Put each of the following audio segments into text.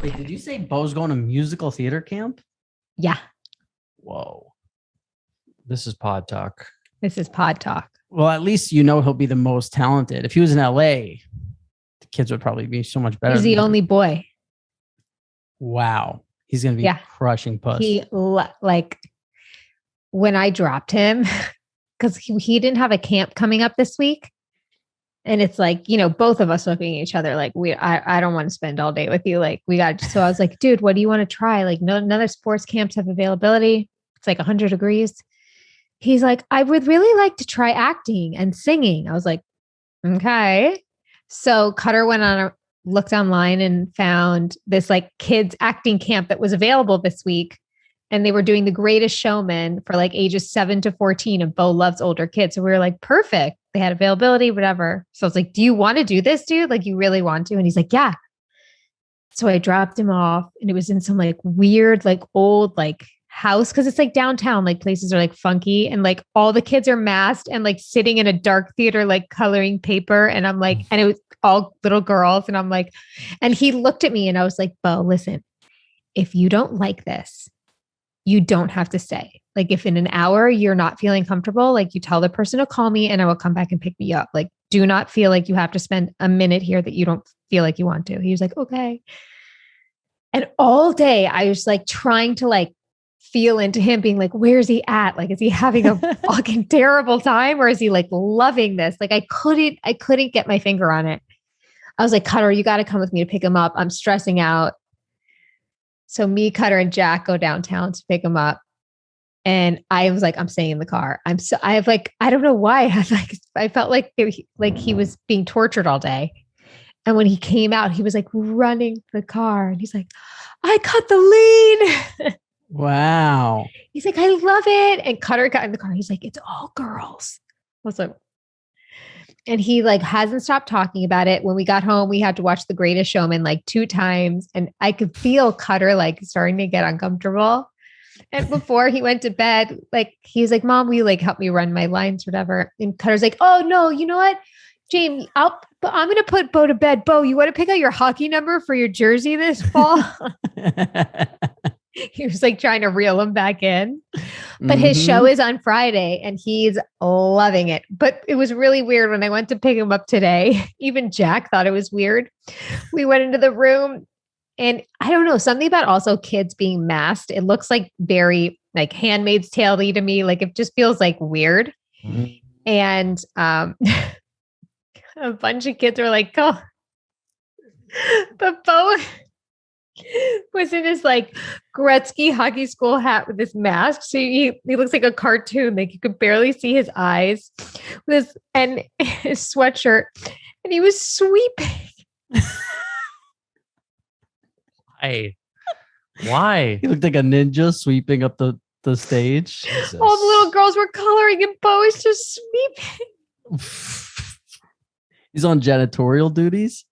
Wait, did you say Bo's going to musical theater camp? Yeah. Whoa. This is pod talk. This is pod talk. Well, at least you know he'll be the most talented. If he was in LA, the kids would probably be so much better. He's the only boy. Wow. He's going to be crushing puss. When I dropped him, because he didn't have a camp coming up this week. And it's like, both of us looking at each other like, I don't want to spend all day with you. Like, so I was like, dude, what do you want to try? Like, none of sports camps have availability. It's like 100 degrees. He's like, I would really like to try acting and singing. I was like, okay. So Cutter looked online and found this like kids acting camp that was available this week. And they were doing The Greatest Showman for like ages 7 to 14. And Bo loves older kids. So we were like, perfect. They had availability, whatever. So I was like, do you want to do this, dude? Like, you really want to? And he's like, yeah. So I dropped him off and it was in some like weird, like old, like house. Cause it's like downtown, like places are like funky and like all the kids are masked and like sitting in a dark theater, like coloring paper. And I'm like, and it was all little girls. And I'm like, and he looked at me and I was like, Bo, listen, if you don't like this, you don't have to stay. Like if in an hour you're not feeling comfortable, like you tell the person to call me and I will come back and pick me up. Like, do not feel like you have to spend a minute here that you don't feel like you want to. He was like, okay. And all day I was like trying to like feel into him being like, where's he at? Like, is he having a fucking terrible time or is he like loving this? Like I couldn't get my finger on it. I was like, Cutter, you got to come with me to pick him up. I'm stressing out. So me, Cutter, and Jack go downtown to pick him up. And I was like, I'm staying in the car. I don't know why. I felt like he was being tortured all day. And when he came out, he was like running the car and he's like, I cut the lead. Wow. He's like, I love it. And Cutter got in the car. He's like, it's all girls. I was like, and he like hasn't stopped talking about it. When we got home, we had to watch The Greatest Showman like 2 times. And I could feel Cutter like starting to get uncomfortable. And before he went to bed, like he's like, Mom, will you like help me run my lines or whatever? And Cutter's like, oh no, you know what? Jamie, I'm going to put Bo to bed. Bo, you want to pick out your hockey number for your jersey this fall? He was like trying to reel him back in, but his show is on Friday and he's loving it. But it was really weird when I went to pick him up today. Even Jack thought it was weird. We went into the room and I don't know, something about also kids being masked. It looks like very like Handmaid's Tale-y to me. Like it just feels like weird. And a bunch of kids were like, oh, but Bo was in his like Gretzky hockey school hat with this mask. So he looks like a cartoon. Like you could barely see his eyes with and his sweatshirt. And he was sweeping. Why? He looked like a ninja sweeping up the stage. Jesus. All the little girls were coloring and Bo is just sweeping. He's on janitorial duties.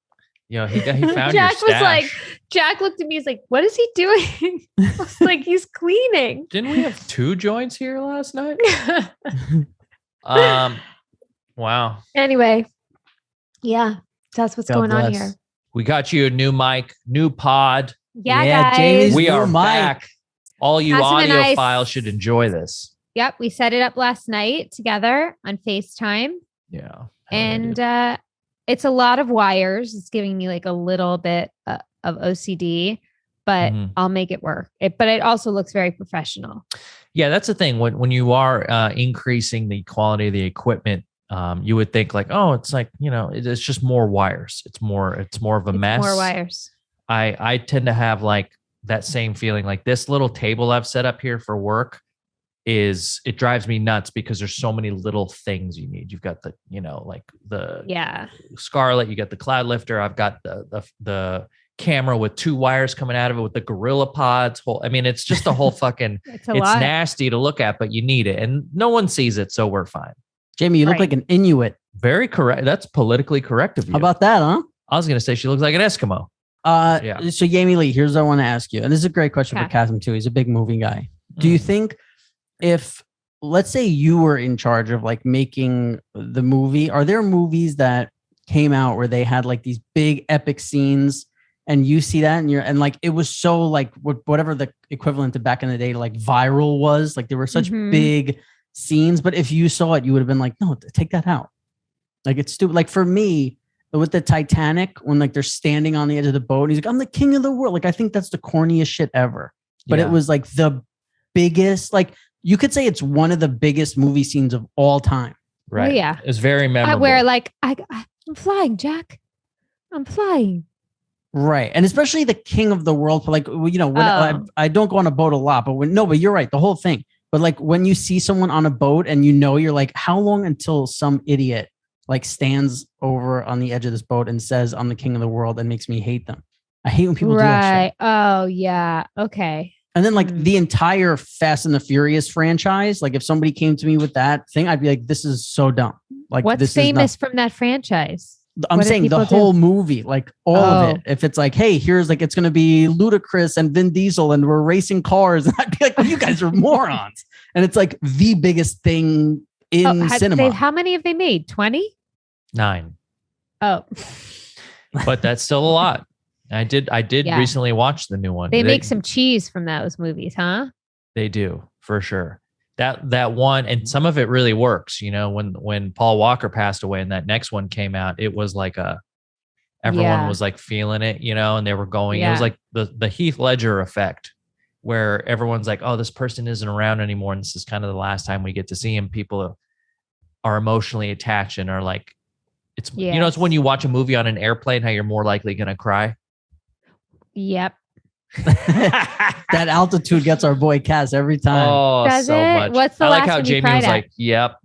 He found Jack your was like, Jack looked at me. He's like, what is he doing? I was like, he's cleaning. Didn't we have 2 joints here last night? Wow. Anyway, yeah, that's what's going on here. We got you a new mic, new pod. Yeah, guys. Jamie's We are new back. All you Hasn't been audio nice. files should enjoy this. Yep, we set it up last night together on FaceTime. Yeah. And it's a lot of wires. It's giving me like a little bit of OCD, but I'll make it work. But it also looks very professional. Yeah, that's the thing. When you are increasing the quality of the equipment, you would think like, oh, it's like, it's just more wires. It's more of a mess. More wires. I tend to have like that same feeling. Like this little table I've set up here for work it drives me nuts because there's so many little things you need. You've got the, like the Scarlett, you got the cloud lifter. I've got the camera with 2 wires coming out of it with the Gorilla Pods. It's just a whole fucking, it's nasty to look at, but you need it. And no one sees it. So we're fine. Jamie, you look like an Inuit. Very correct. That's politically correct of you. How about that, huh? I was going to say she looks like an Eskimo. So Jamie-Lynn, here's what I want to ask you. And this is a great question for Kasim too. He's a big movie guy. Do you think if, let's say you were in charge of like making the movie, are there movies that came out where they had like these big epic scenes and you see that and like it was so like whatever the equivalent to back in the day like viral was, like there were such big scenes, but if you saw it you would have been like, no, take that out. Like it's stupid. Like for me with the Titanic, when like they're standing on the edge of the boat and he's like, I'm the king of the world, like I think that's the corniest shit ever, but it was like the biggest, like you could say it's one of the biggest movie scenes of all time. Right. Oh, yeah. It's very memorable. Where like I'm flying, Jack. I'm flying. Right. And especially the king of the world. For like, you know, when I don't go on a boat a lot, but but you're right. The whole thing. But like when you see someone on a boat and you know, you're like, how long until some idiot like stands over on the edge of this boat and says, I'm the king of the world, and makes me hate them. I hate when people do that shit. Oh, yeah. Okay. And then like the entire Fast and the Furious franchise, like if somebody came to me with that thing, I'd be like, this is so dumb. Like what's famous from that franchise? I'm saying the whole movie, like all of it. If it's like, hey, here's like, it's going to be Ludacris and Vin Diesel and we're racing cars. And I'd be like, well, you guys are morons. And it's like the biggest thing in cinema. How many have they made? 20? 9. Oh. But that's still a lot. I did recently watch the new one. They make some cheese from those movies, huh? They do, for sure. That one, and some of it really works. You know, when Paul Walker passed away and that next one came out, it was like everyone was like feeling it, you know, and they were going. It was like the Heath Ledger effect, where everyone's like, oh, this person isn't around anymore, and this is kind of the last time we get to see him. People are emotionally attached and are like, it's you know, it's when you watch a movie on an airplane, how you're more likely going to cry. Yep. That altitude gets our boy Cass every time. Oh, Does so it? much. What's the I like last how one you Jamie cried was at? like, yep.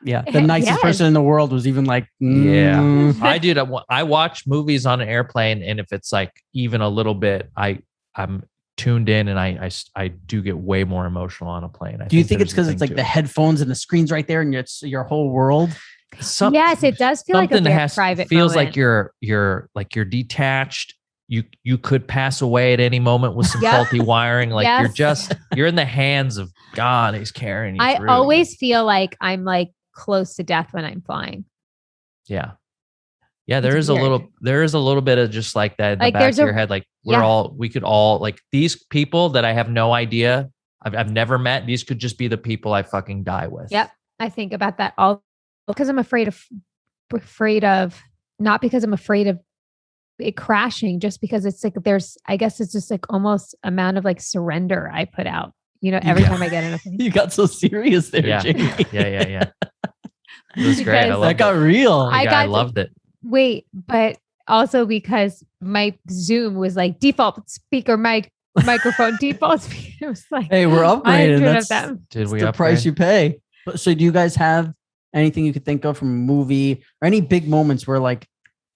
Yeah. The nicest person in the world was even like, yeah. I did. I watch movies on an airplane, and if it's like even a little bit, I'm tuned in, and I do get way more emotional on a plane. Do you think it's because it's like the headphones and the screen's right there and it's your whole world? Yes, it does feel like a very private feels moment. like you're detached. You could pass away at any moment with some faulty wiring. Like you're in the hands of God. He's carrying you through. I always feel like I'm like close to death when I'm flying. Yeah. Yeah. There is a little bit of just like that in the back of your head. Like we could all like these people that I have no idea. I've never met. These could just be the people I fucking die with. Yep. I think about that all because I'm afraid of not because I'm afraid of it crashing, just because it's like I guess it's just like almost amount of like surrender I put out, you know, every time I get in a plane. You got so serious there, Jamie. Yeah. It was great. That got real. I loved it. Wait, but also because my Zoom was like default speaker microphone, default speaker. It was like, hey, we're upgrading. That's Did we the price you pay. So do you guys have anything you could think of from a movie or any big moments where like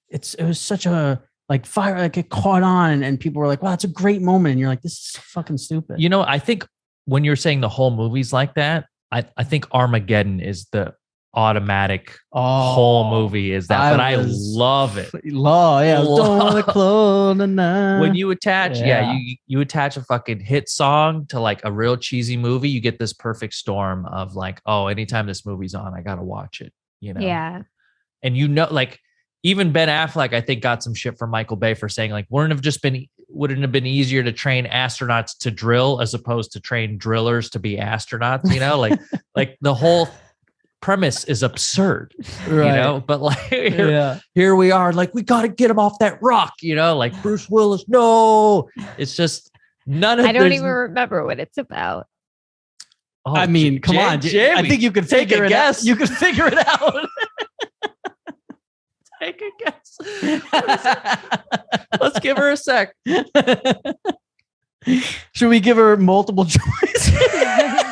it was such a like fire, like it caught on and people were like, wow, it's a great moment. And you're like, this is fucking stupid. You know, I think when you're saying the whole movie's like that, I think Armageddon is the automatic whole movie is that, but I love it. Don't want to clone tonight. When you attach, you attach a fucking hit song to like a real cheesy movie, you get this perfect storm of like, oh, anytime this movie's on, I gotta watch it. You know? Yeah. And you know, like even Ben Affleck, I think, got some shit from Michael Bay for saying like, wouldn't it have been easier to train astronauts to drill as opposed to train drillers to be astronauts? You know, like the whole premise is absurd, you know, but like here we are, like we got to get him off that rock, you know, like Bruce Willis. No, it's just none of. I don't even remember what it's about. Oh, I mean, come on, Jamie, I think you could take a guess. You could figure it out. Take a guess. Let's give her a sec. Should we give her multiple choice?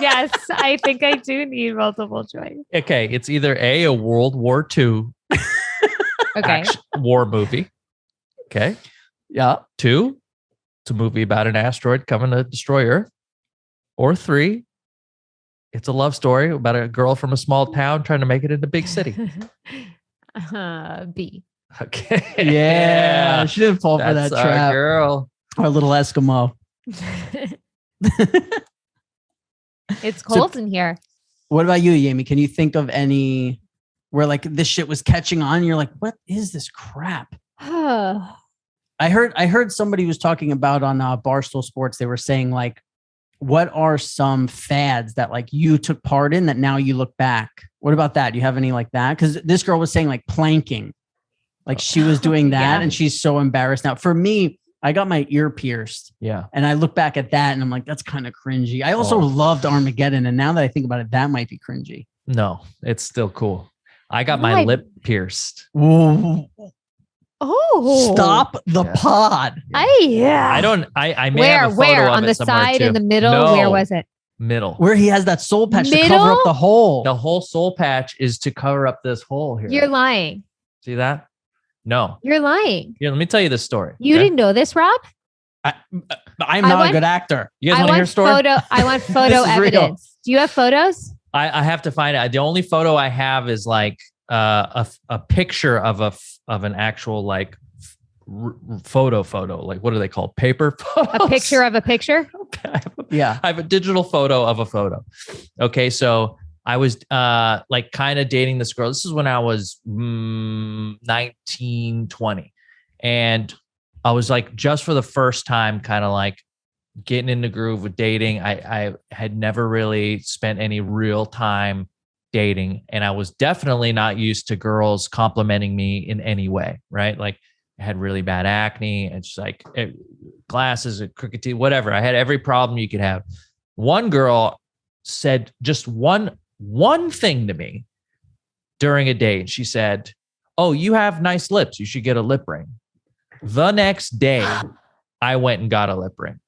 Yes, I think I do need multiple choice. Okay, it's either a World War II war movie. Okay. Yeah. 2, it's a movie about an asteroid coming to destroy Earth. Or 3, it's a love story about a girl from a small town trying to make it into a big city. B. Okay. Yeah. She didn't fall for that trap. Girl. Our little Eskimo. It's cold in here. What about you, Yami? Can you think of any where like this shit was catching on and you're like, what is this crap? I heard somebody was talking about on Barstool Sports. They were saying like, what are some fads that like you took part in that now you look back? What about that? Do you have any like that? Because this girl was saying like planking, like she was doing that and she's so embarrassed now. For me, I got my ear pierced. Yeah. And I look back at that and I'm like, that's kind of cringy. I also loved Armageddon. And now that I think about it, that might be cringy. No, it's still cool. I got my lip pierced. Ooh. Oh, Stop the pod. I may have a photo where of on it the somewhere side too. in the middle? No, Where was it? Middle. Where he has that soul patch to cover up the hole. The whole soul patch is to cover up this hole here. You're lying. See that? No. You're lying. Here, let me tell you this story. You didn't know this, Rob? I'm not a good actor. You guys want to hear a story? I want photo evidence. Do you have photos? I have to find it. The only photo I have is like a picture of an actual like photo. Like what are they called? Paper photos? A picture of a picture? Yeah. I have a digital photo of a photo. Okay. So I was like kind of dating this girl. This is when I was 19, 20. And I was like, just for the first time, kind of like getting in the groove with dating. I had never really spent any real time dating. And I was definitely not used to girls complimenting me in any way. Right. Like I had really bad acne and just like glasses, crooked teeth, whatever. I had every problem you could have. One girl said just one thing to me during a date. She said, "Oh, you have nice lips. You should get a lip ring." The next day, I went and got a lip ring.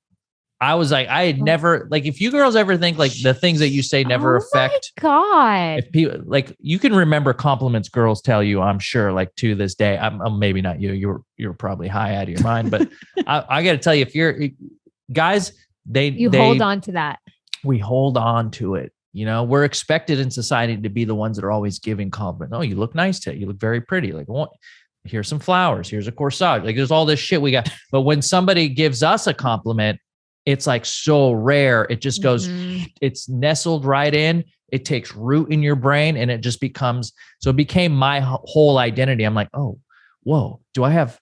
I was like, I had never, like, if you girls ever think like the things that you say never affect. God. If people like, you can remember compliments girls tell you, I'm sure, like to this day. I'm maybe not you. You're probably high out of your mind, but I got to tell you, if you're guys, they hold on to that. We hold on to it. You know, we're expected in society to be the ones that are always giving compliments. Oh, you look nice today. You look very pretty. Like, here's some flowers. Here's a corsage. Like, there's all this shit we got. But when somebody gives us a compliment, it's like so rare. It just goes, it's nestled right in. It takes root in your brain and it just becomes, so it became my whole identity. I'm like, oh, whoa, do I have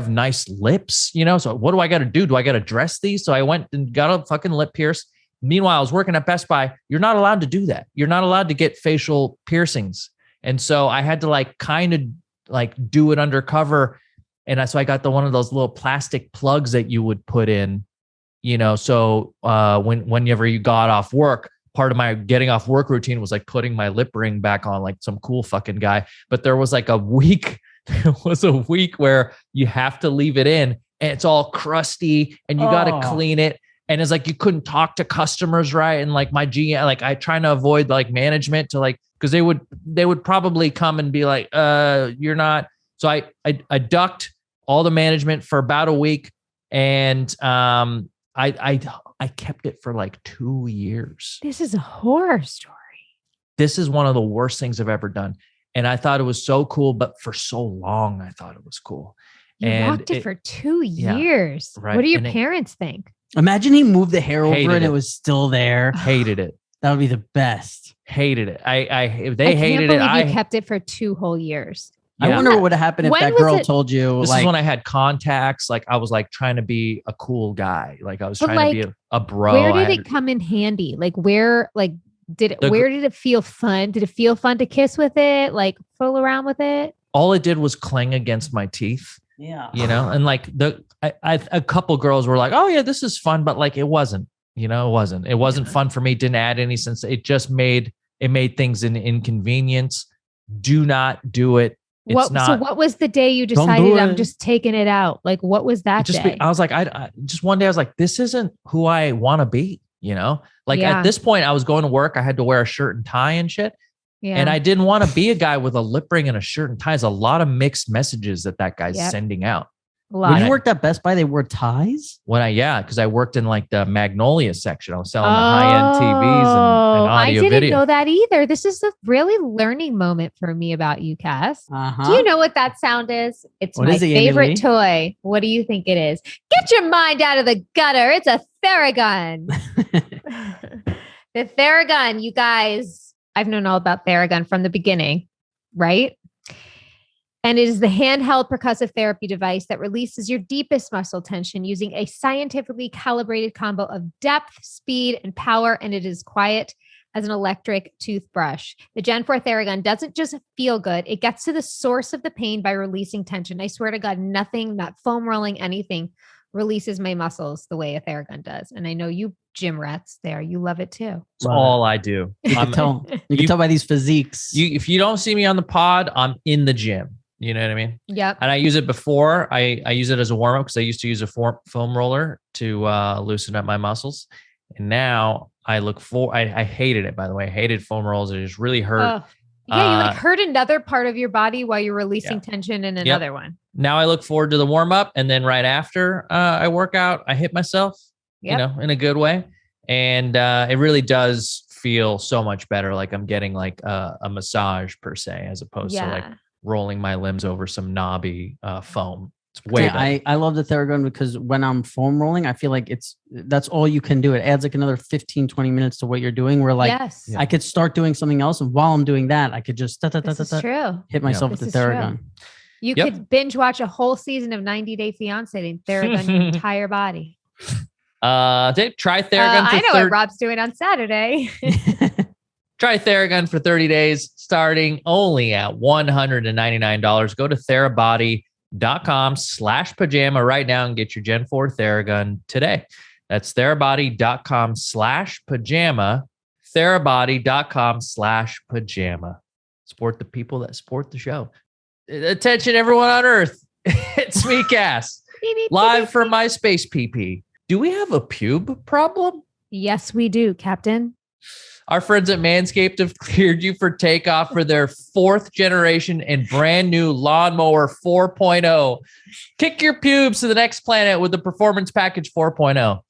nice lips? You know, so what do I got to do? Do I got to dress these? So I went and got a fucking lip pierce. Meanwhile, I was working at Best Buy. You're not allowed to do that. You're not allowed to get facial piercings. And so I had to like kind of like do it undercover. And so I got one of those little plastic plugs that you would put in, you know, so whenever you got off work, part of my getting off work routine was like putting my lip ring back on like some cool fucking guy. But there was like a week where you have to leave it in and it's all crusty and you got to clean it. And it's like, you couldn't talk to customers right. And like my GM, like I trying to avoid like management to like, cause they would probably come and be like, you're not. So I ducked all the management for about a week. And I kept it for like 2 years. This is a horror story. This is one of the worst things I've ever done. And I thought it was so cool, but for so long, I thought it was cool. You rocked it for 2 years. Right. What do your parents think? Imagine he moved the hair over and it was still there. Hated it. That would be the best. Hated it. They hated it. I can't believe you kept it for 2 whole years. Yeah. I wonder what would have happened if that girl told you. This is when I had contacts. Like I was like trying to be a cool guy. Like I was trying to be a bro. Where did it come in handy? Like where did it feel fun? Did it feel fun to kiss with it? Like fool around with it? All it did was cling against my teeth. Yeah. You know, and like a couple girls were like, oh yeah, this is fun. But like, it wasn't, you know, it wasn't fun for me. It didn't add any sense. It just made things an inconvenience. Do not do it. So what was the day you decided I'm just taking it out? Like, what was that day? I was like, I just one day I was like, this isn't who I want to be, you know? Like at this point I was going to work. I had to wear a shirt and tie and shit. Yeah. And I didn't want to be a guy with a lip ring and a shirt and tie. There's a lot of mixed messages that guy's sending out. When you worked at Best Buy, they wore ties? Because I worked in like the Magnolia section. I was selling the high-end TVs and audio video. I didn't know that either. This is a really learning moment for me about you, Cass. Uh-huh. Do you know what that sound is? It's my favorite toy. What do you think it is? Get your mind out of the gutter. It's a Theragun. The Theragun, you guys, I've known all about Theragun from the beginning, right? And it is the handheld percussive therapy device that releases your deepest muscle tension using a scientifically calibrated combo of depth, speed, and power. And it is quiet as an electric toothbrush. The Gen 4 Theragun doesn't just feel good. It gets to the source of the pain by releasing tension. I swear to God, nothing, not foam rolling, anything releases my muscles the way a Theragun does. And I know you gym rats there, you love it too. It's all I do. You can tell. You can tell by these physiques. If you don't see me on the pod, I'm in the gym. You know what I mean? Yep. And I use it before. I use it as a warm up because I used to use a foam roller to loosen up my muscles. And now I hated it, by the way. I hated foam rollers. It just really hurt. Yeah, you hurt another part of your body while you're releasing tension in another one. Now I look forward to the warm up. And then right after I work out, I hit myself, in a good way. And it really does feel so much better. Like I'm getting like a massage per se, as opposed to like rolling my limbs over some knobby foam. It's way better. I love the Theragun because when I'm foam rolling, I feel like that's all you can do. It adds like another 15, 20 minutes to what you're doing. Where like I could start doing something else. And while I'm doing that, I could just hit myself with the Theragun. You could binge watch a whole season of 90 Day Fiance and Theragun your entire body. Try Theragun. I know what Rob's doing on Saturday. Try Theragun for 30 days, starting only at $199. Go to therabody.com/pajama right now and get your Gen 4 Theragun today. That's therabody.com/pajama. Therabody.com/pajama. Support the people that support the show. Attention, everyone on Earth. It's me, Cass, live from MySpace PP. Do we have a pube problem? Yes, we do, Captain. Our friends at Manscaped have cleared you for takeoff for their 4th generation and brand new Lawnmower 4.0. Kick your pubes to the next planet with the Performance Package 4.0.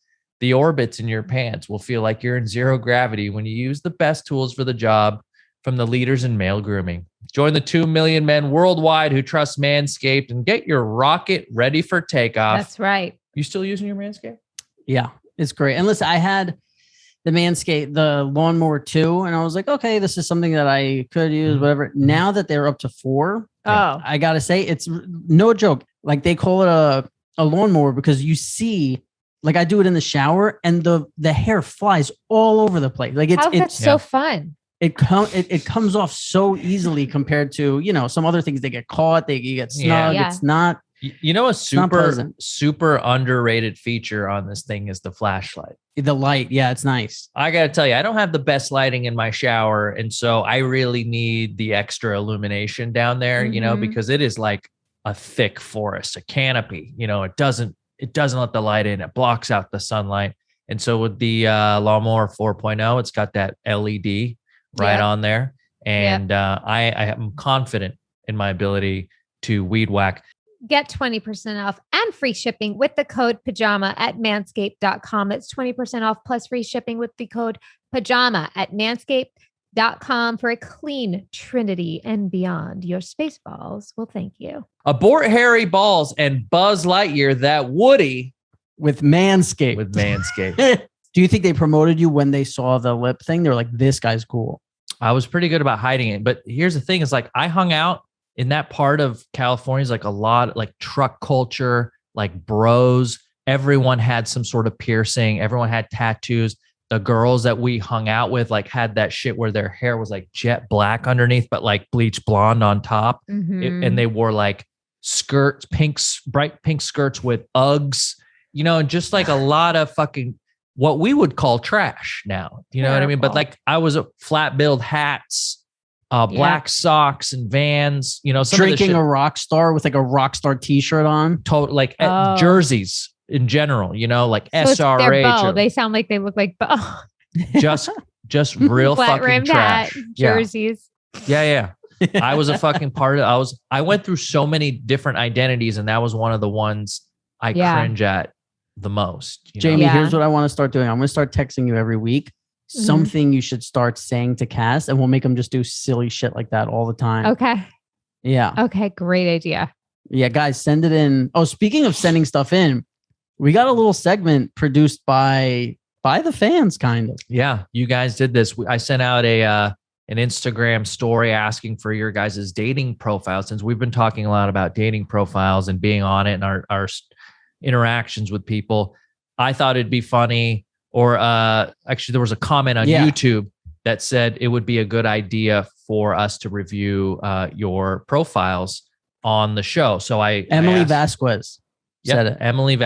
The orbits in your pants will feel like you're in zero gravity when you use the best tools for the job from the leaders in male grooming. Join the 2 million men worldwide who trust Manscaped and get your rocket ready for takeoff. That's right. You still using your Manscaped? Yeah, it's great. And listen, I had the Manscaped, the Lawnmower 2, and I was like, okay, this is something that I could use, whatever. Now that they're up to 4, I gotta say, it's no joke. Like they call it a lawnmower because you see, like I do it in the shower, and the hair flies all over the place. Like it's so fun. It comes off so easily compared to some other things. They get caught, you get snug. Yeah. It's not. A super underrated feature on this thing is the flashlight. The light. Yeah, it's nice. I got to tell you, I don't have the best lighting in my shower. And so I really need the extra illumination down there, because it is like a thick forest, a canopy. It doesn't let the light in. It blocks out the sunlight. And so with the Lawnmower 4.0, it's got that LED on there. And I am confident in my ability to weed whack. Get 20% off and free shipping with the code PAJAMA at manscaped.com. That's 20% off plus free shipping with the code PAJAMA at manscaped.com for a clean trinity and beyond. Your space balls will thank you. Abort hairy balls and Buzz Lightyear that Woody with Manscaped. Do you think they promoted you when they saw the lip thing? They were like, this guy's cool. I was pretty good about hiding it. But here's the thing is like I hung out in that part of California is like a lot like truck culture, like bros. Everyone had some sort of piercing. Everyone had tattoos. The girls that we hung out with like had that shit where their hair was like jet black underneath, but like bleach blonde on top. And they wore like skirts, bright pink skirts with Uggs, and just like a lot of fucking what we would call trash now. You know what I mean? But like I was a flat billed hats, black socks and Vans, some drinking a rock star with like a rock star t-shirt on. Like jerseys in general, like so SRH. They sound like they look like Bo. just real flat fucking rimmed trash. Hat, jerseys. Yeah. I was a fucking part of I went through so many different identities, and that was one of the ones I cringe at the most. Jamie, here's what I want to start doing. I'm going to start texting you every week. Something you should start saying to Cass, and we'll make them just do silly shit like that all the time. Okay. Yeah. Okay. Great idea. Yeah, guys, send it in. Oh, speaking of sending stuff in, we got a little segment produced by the fans, kind of. Yeah, you guys did this. I sent out a an Instagram story asking for your guys' dating profile, since we've been talking a lot about dating profiles and being on it and our interactions with people. I thought it'd be funny, or actually there was a comment on YouTube that said it would be a good idea for us to review your profiles on the show. So Emily Vasquez said it. Emily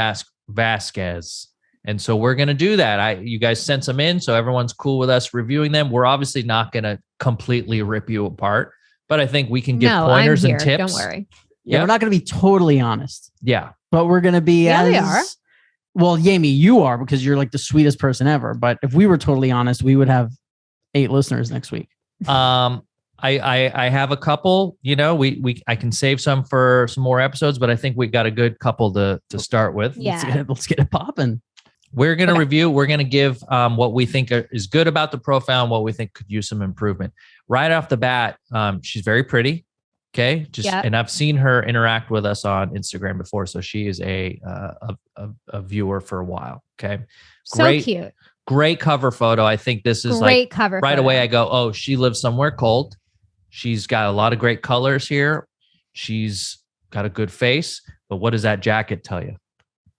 Vasquez. And so we're going to do that. You guys sent some in, so everyone's cool with us reviewing them. We're obviously not going to completely rip you apart, but I think we can give pointers and tips. Don't worry. Yeah, we're not going to be totally honest. Yeah. But we're going to be we are. Well, Jamie, you are, because you're like the sweetest person ever. But if we were totally honest, we would have 8 listeners next week. I have a couple, I can save some for some more episodes, but I think we got a good couple to start with. Yeah. Let's get it popping. We're going to review. We're going to give what we think is good about the profile and what we think could use some improvement. Right off the bat, she's very pretty. Okay. And I've seen her interact with us on Instagram before. So she is a viewer for a while. Okay. So cute. Great cover photo. I think this is great cover right photo. Away. I go, oh, she lives somewhere cold. She's got a lot of great colors here. She's got a good face. But what does that jacket tell you?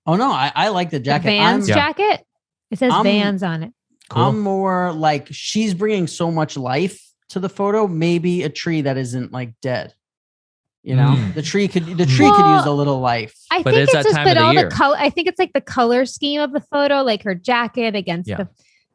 Oh no, I like the jacket. The Vans jacket. It says Vans on it. Cool. I'm more like, she's bringing so much life to the photo. Maybe a tree that isn't like dead. The tree could use a little life. I think it's just the color. I think it's like the color scheme of the photo, like her jacket against the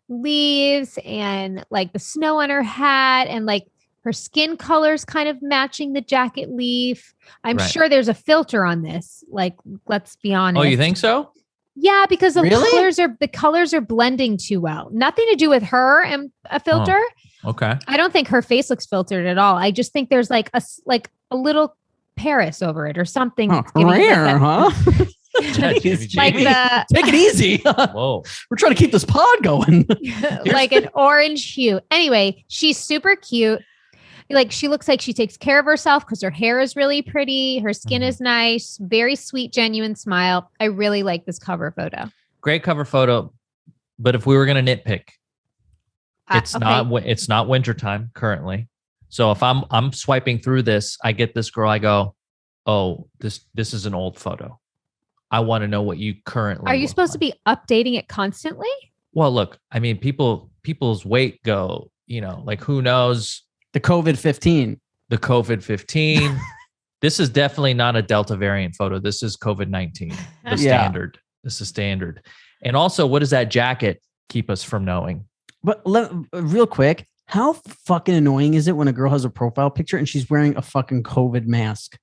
leaves and like the snow on her hat, and like her skin colors kind of matching the jacket leaf. I'm sure there's a filter on this. Like, let's be honest. Oh, you think so? Yeah, because the colors are blending too well. Nothing to do with her and a filter. Oh, okay. I don't think her face looks filtered at all. I just think there's like a little Paris over it or something. Rare, huh? Like take it easy. Whoa. We're trying to keep this pod going. Like an orange hue. Anyway, she's super cute. Like, she looks like she takes care of herself because her hair is really pretty. Her skin is nice. Very sweet, genuine smile. I really like this cover photo. Great cover photo. But if we were going to nitpick, it's not wintertime currently. So if I'm swiping through this, I get this girl, I go, oh, this is an old photo. I want to know what you currently are you supposed to be updating it constantly? Well, look, I mean, people's weight go, like, who knows? The COVID-15. This is definitely not a Delta variant photo. This is COVID-19. The standard. This is standard. And also, what does that jacket keep us from knowing? But real quick, how fucking annoying is it when a girl has a profile picture and she's wearing a fucking COVID mask,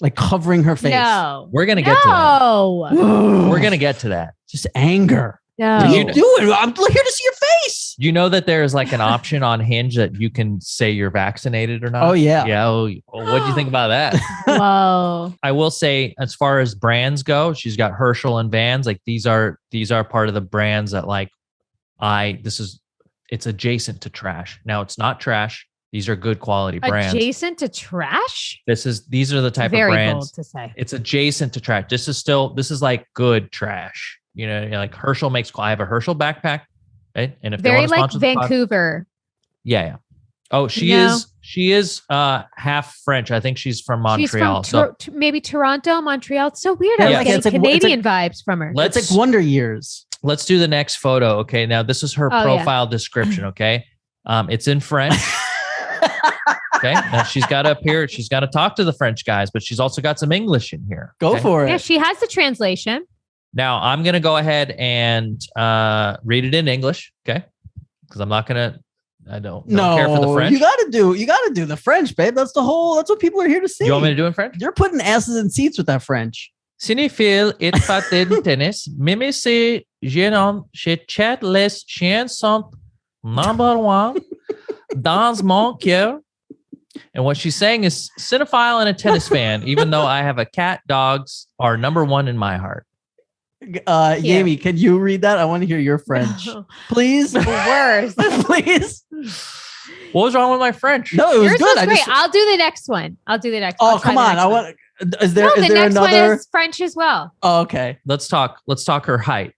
like covering her face? No, we're gonna get to that. We're gonna get to that. Just anger. No. What are you doing? I'm here to see your face. You know that there's like an option on Hinge that you can say you're vaccinated or not. Oh yeah. Yeah. Oh, what do you think about that? Whoa. I will say, as far as brands go, she's got Herschel and Vans. Like, these are part of the brands that it's adjacent to trash. Now, it's not trash. These are good quality brands. Adjacent to trash? These are the type of brands. Very bold to say. It's adjacent to trash. This is like good trash. Like Herschel I have a Herschel backpack, right? And if very they want to like Vancouver. Yeah. Oh, she is half French. I think she's from Montreal. She's from maybe Toronto, Montreal. It's so weird. I was getting Canadian vibes from her. It's like Wonder Years. Let's do the next photo. Okay. Now this is her profile description. Okay. It's in French. Okay. Now she's got to appear. She's got to talk to the French guys, but she's also got some English in here. Go for it. Yeah, she has the translation. Now I'm going to go ahead and read it in English. Okay. Because I don't care for the French. You gotta do the French, babe. That's what people are here to see. You want me to do it in French? You're putting asses in seats with that French. Cinéphile et fan de tennis, même si je n'achète les chiens sont number one dans mon cœur. And what she's saying is, cinephile and a tennis fan, even though I have a cat, dogs are number one in my heart. Jamie, can you read that? I want to hear your French. Please. Worse. Please. What was wrong with my French? No, it was Yours good. Was great. I'll do the next one. Oh, come on. I want. Is there the next another? one is French as well. Oh, okay. Let's talk her height.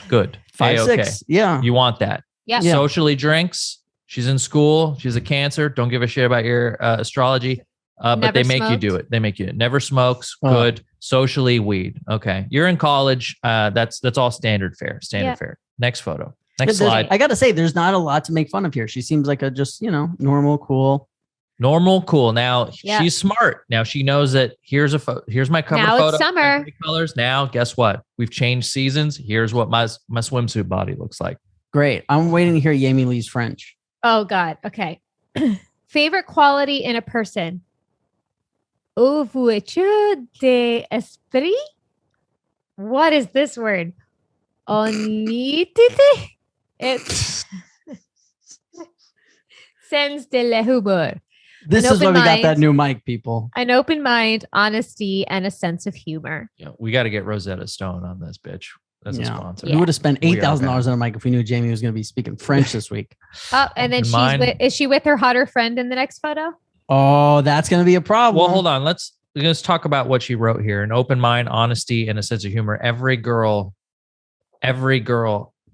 Good. 5'6". Okay. Yeah. You want that? Yeah. Socially drinks. She's in school. She's a Cancer. Don't give a shit about your astrology. But they make you do it. They make you never smokes. Good. Socially, weed. Okay. You're in college. That's all standard fare. Standard fare. Next photo. Next slide. I got to say, there's not a lot to make fun of here. She seems like a just, normal, cool. Normal, cool. Now she's smart. Now she knows that here's my cover now photo. It's summer. Colors. Now, guess what? We've changed seasons. Here's what my swimsuit body looks like. Great. I'm waiting to hear Jamie-Lee's French. Oh God. Okay. Favorite quality in a person. Ouverture d'esprit. What is this word? Honnêteté. It's sens de l'humour. This is why we got that new mic, people. An open mind, honesty, and a sense of humor. Yeah, we got to get Rosetta Stone on this bitch as a sponsor. We would have spent $8,000 on a mic if we knew Jamie was going to be speaking French this week. Oh, and then is she with her hotter friend in the next photo? Oh, that's going to be a problem. Well, hold on. Let's talk about what she wrote here. An open mind, honesty, and a sense of humor. Every girl,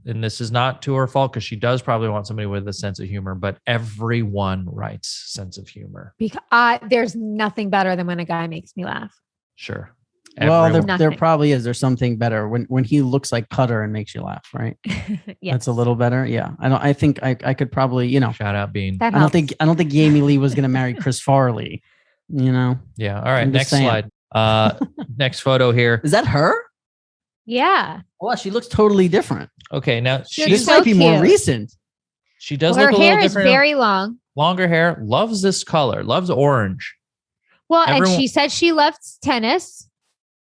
and this is not to her fault because she does probably want somebody with a sense of humor, but everyone writes sense of humor. Because there's nothing better than when a guy makes me laugh. Sure. Well, there probably is. There's something better when he looks like Cutter and makes you laugh, right? Yes. That's a little better. Yeah. I think I could probably, shout out Bean. I don't think Jamie-Lee was going to marry Chris Farley, Yeah. All right. Next slide. Next photo here. Is that her? Yeah. Well, she looks totally different. Okay. Now this might be more recent. She does look a little different. Her hair is very long. Longer hair. Loves this color. Loves orange. Well, and she said she loves tennis.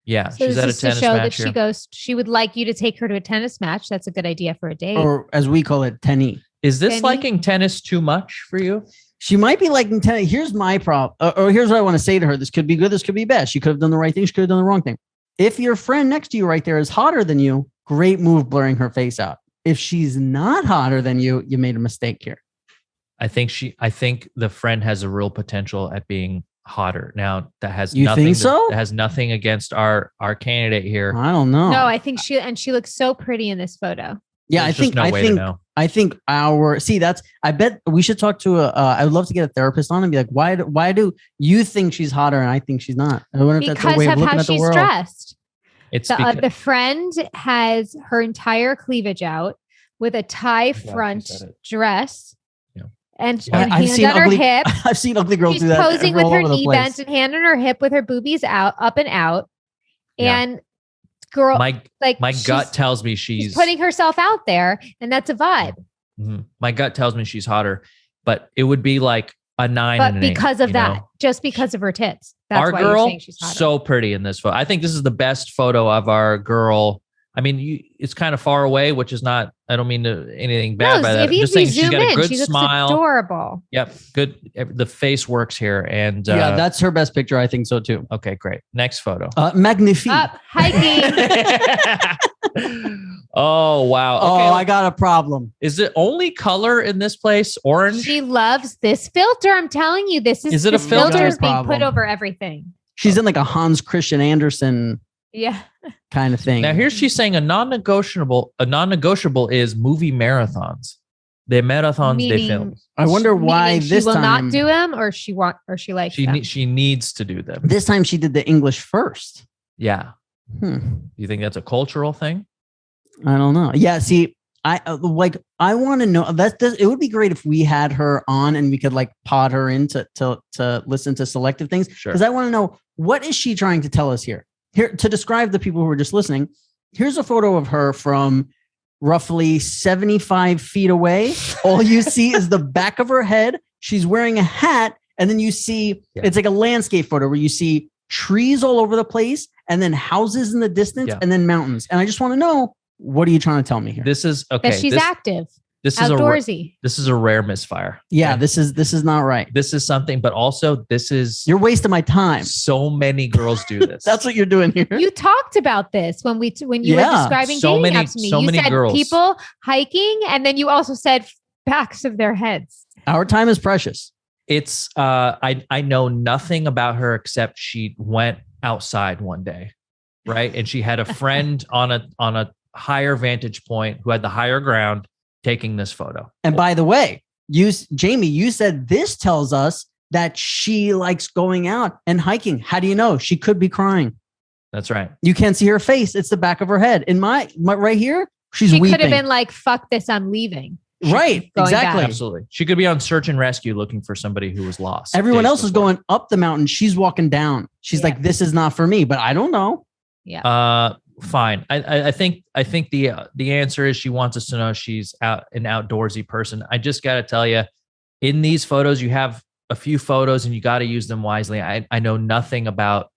Yeah, so she's at a tennis show match that she would like you to take her to a tennis match. That's a good idea for a date. Or as we call it, tenny. Is this liking tennis too much for you? She might be liking tennis. Here's my problem. Or here's what I want to say to her. This could be good. This could be bad. She could have done the right thing. She could have done the wrong thing. If your friend next to you right there is hotter than you, great move blurring her face out. If she's not hotter than you, you made a mistake here. I think the friend has a real potential at being hotter. Now that has you nothing think so? That has nothing against our candidate here. I don't know. No, I think she looks so pretty in this photo. Yeah, I think I bet we should talk to I would love to get a therapist on and be like, why do you think she's hotter and I think she's not? I wonder if that's a way of looking at the world. Dressed. It's the friend has her entire cleavage out with a tie front dress. And hand on her hip. I've seen ugly girls do that. She's posing with her knee bent and hand on her hip with her boobies up and out. And girl, my gut tells me she's putting herself out there, and that's a vibe. Mm-hmm. My gut tells me she's hotter, but it would be like a 9. But because of that, just because of her tits, that's our why girl, you're saying she's hotter. So pretty in this photo. I think this is the best photo of our girl. I mean, it's kind of far away, which is not. I don't mean anything bad by that. I'm just saying she's got a good smile. Adorable. Yep, good. The face works here, and that's her best picture. I think so too. Okay, great. Next photo. Magnifique. Up hiking. Oh wow. Okay. Oh, I got a problem. Is it only color in this place? Orange. She loves this filter. I'm telling you, this is it a filter? Filter is being put over everything. She's in like a Hans Christian Andersen. Yeah. Kind of thing. Now here she's saying a non-negotiable is movie marathons. They marathons, they film. I wonder why this she will time not do them, or she likes them. She needs to do them. This time she did the English first. Yeah. You think that's a cultural thing? I don't know. Yeah. See, I want to know it would be great if we had her on and we could like pod her in to listen to selective things. Sure. Because I want to know, what is she trying to tell us here? Here, to describe the people who are just listening, here's a photo of her from roughly 75 feet away. All you see is the back of her head. She's wearing a hat. And then you see, it's like a landscape photo where you see trees all over the place and then houses in the distance and then mountains. And I just want to know, what are you trying to tell me here? This is okay. That she's active. This outdoorsy. This is a rare misfire. Yeah, this is not right. This is something, but also you're wasting my time. So many girls do this. That's what you're doing here. You talked about this when you were describing dating apps to me. You said girls. People hiking, and then you also said backs of their heads. Our time is precious. It's I know nothing about her except she went outside one day, right? And she had a friend on a higher vantage point who had the higher ground taking this photo. And by the way, Jamie, you said this tells us that she likes going out and hiking. How do you know? She could be crying. That's right. You can't see her face. It's the back of her head. In my right here, she could weeping. have been like, fuck this, I'm leaving. Right. Exactly. back. Absolutely. She could be on search and rescue looking for somebody who was lost. Everyone else is going up the mountain. She's walking down. She's like, this is not for me, but I don't know. Yeah. Fine. I think the answer is she wants us to know she's an outdoorsy person. I just got to tell you, in these photos, you have a few photos and you got to use them wisely. I know nothing else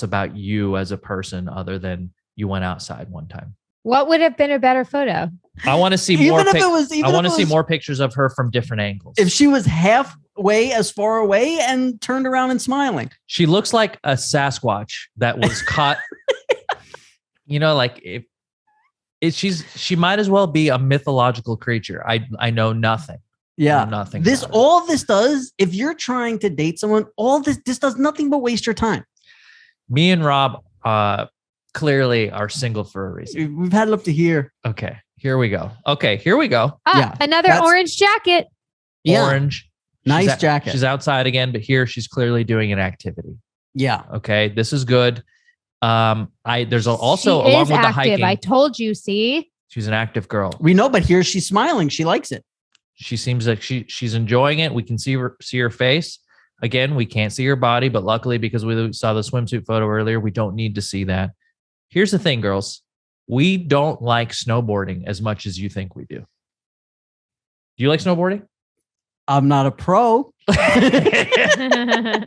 about you as a person other than you went outside one time. What would have been a better photo? I want to see more. I want to see more pictures of her from different angles. If she was halfway as far away and turned around and smiling, she looks like a Sasquatch that was caught. Like she might as well be a mythological creature. I know nothing. Yeah, nothing. All this does, if you're trying to date someone, all this does nothing but waste your time. Me and Rob clearly are single for a reason. We've had it up to here. Okay, here we go. Another orange jacket. Yeah. Orange. Nice jacket. She's outside again, but here she's clearly doing an activity. Yeah. Okay, this is good. There's also she along is with the active. hiking. I told you, see? She's an active girl. We know, but here she's smiling. She likes it. She seems like she's enjoying it. We can see her face. Again, we can't see her body, but luckily, because we saw the swimsuit photo earlier, we don't need to see that. Here's the thing, girls. We don't like snowboarding as much as you think we do. Do you like snowboarding? I'm not a pro. I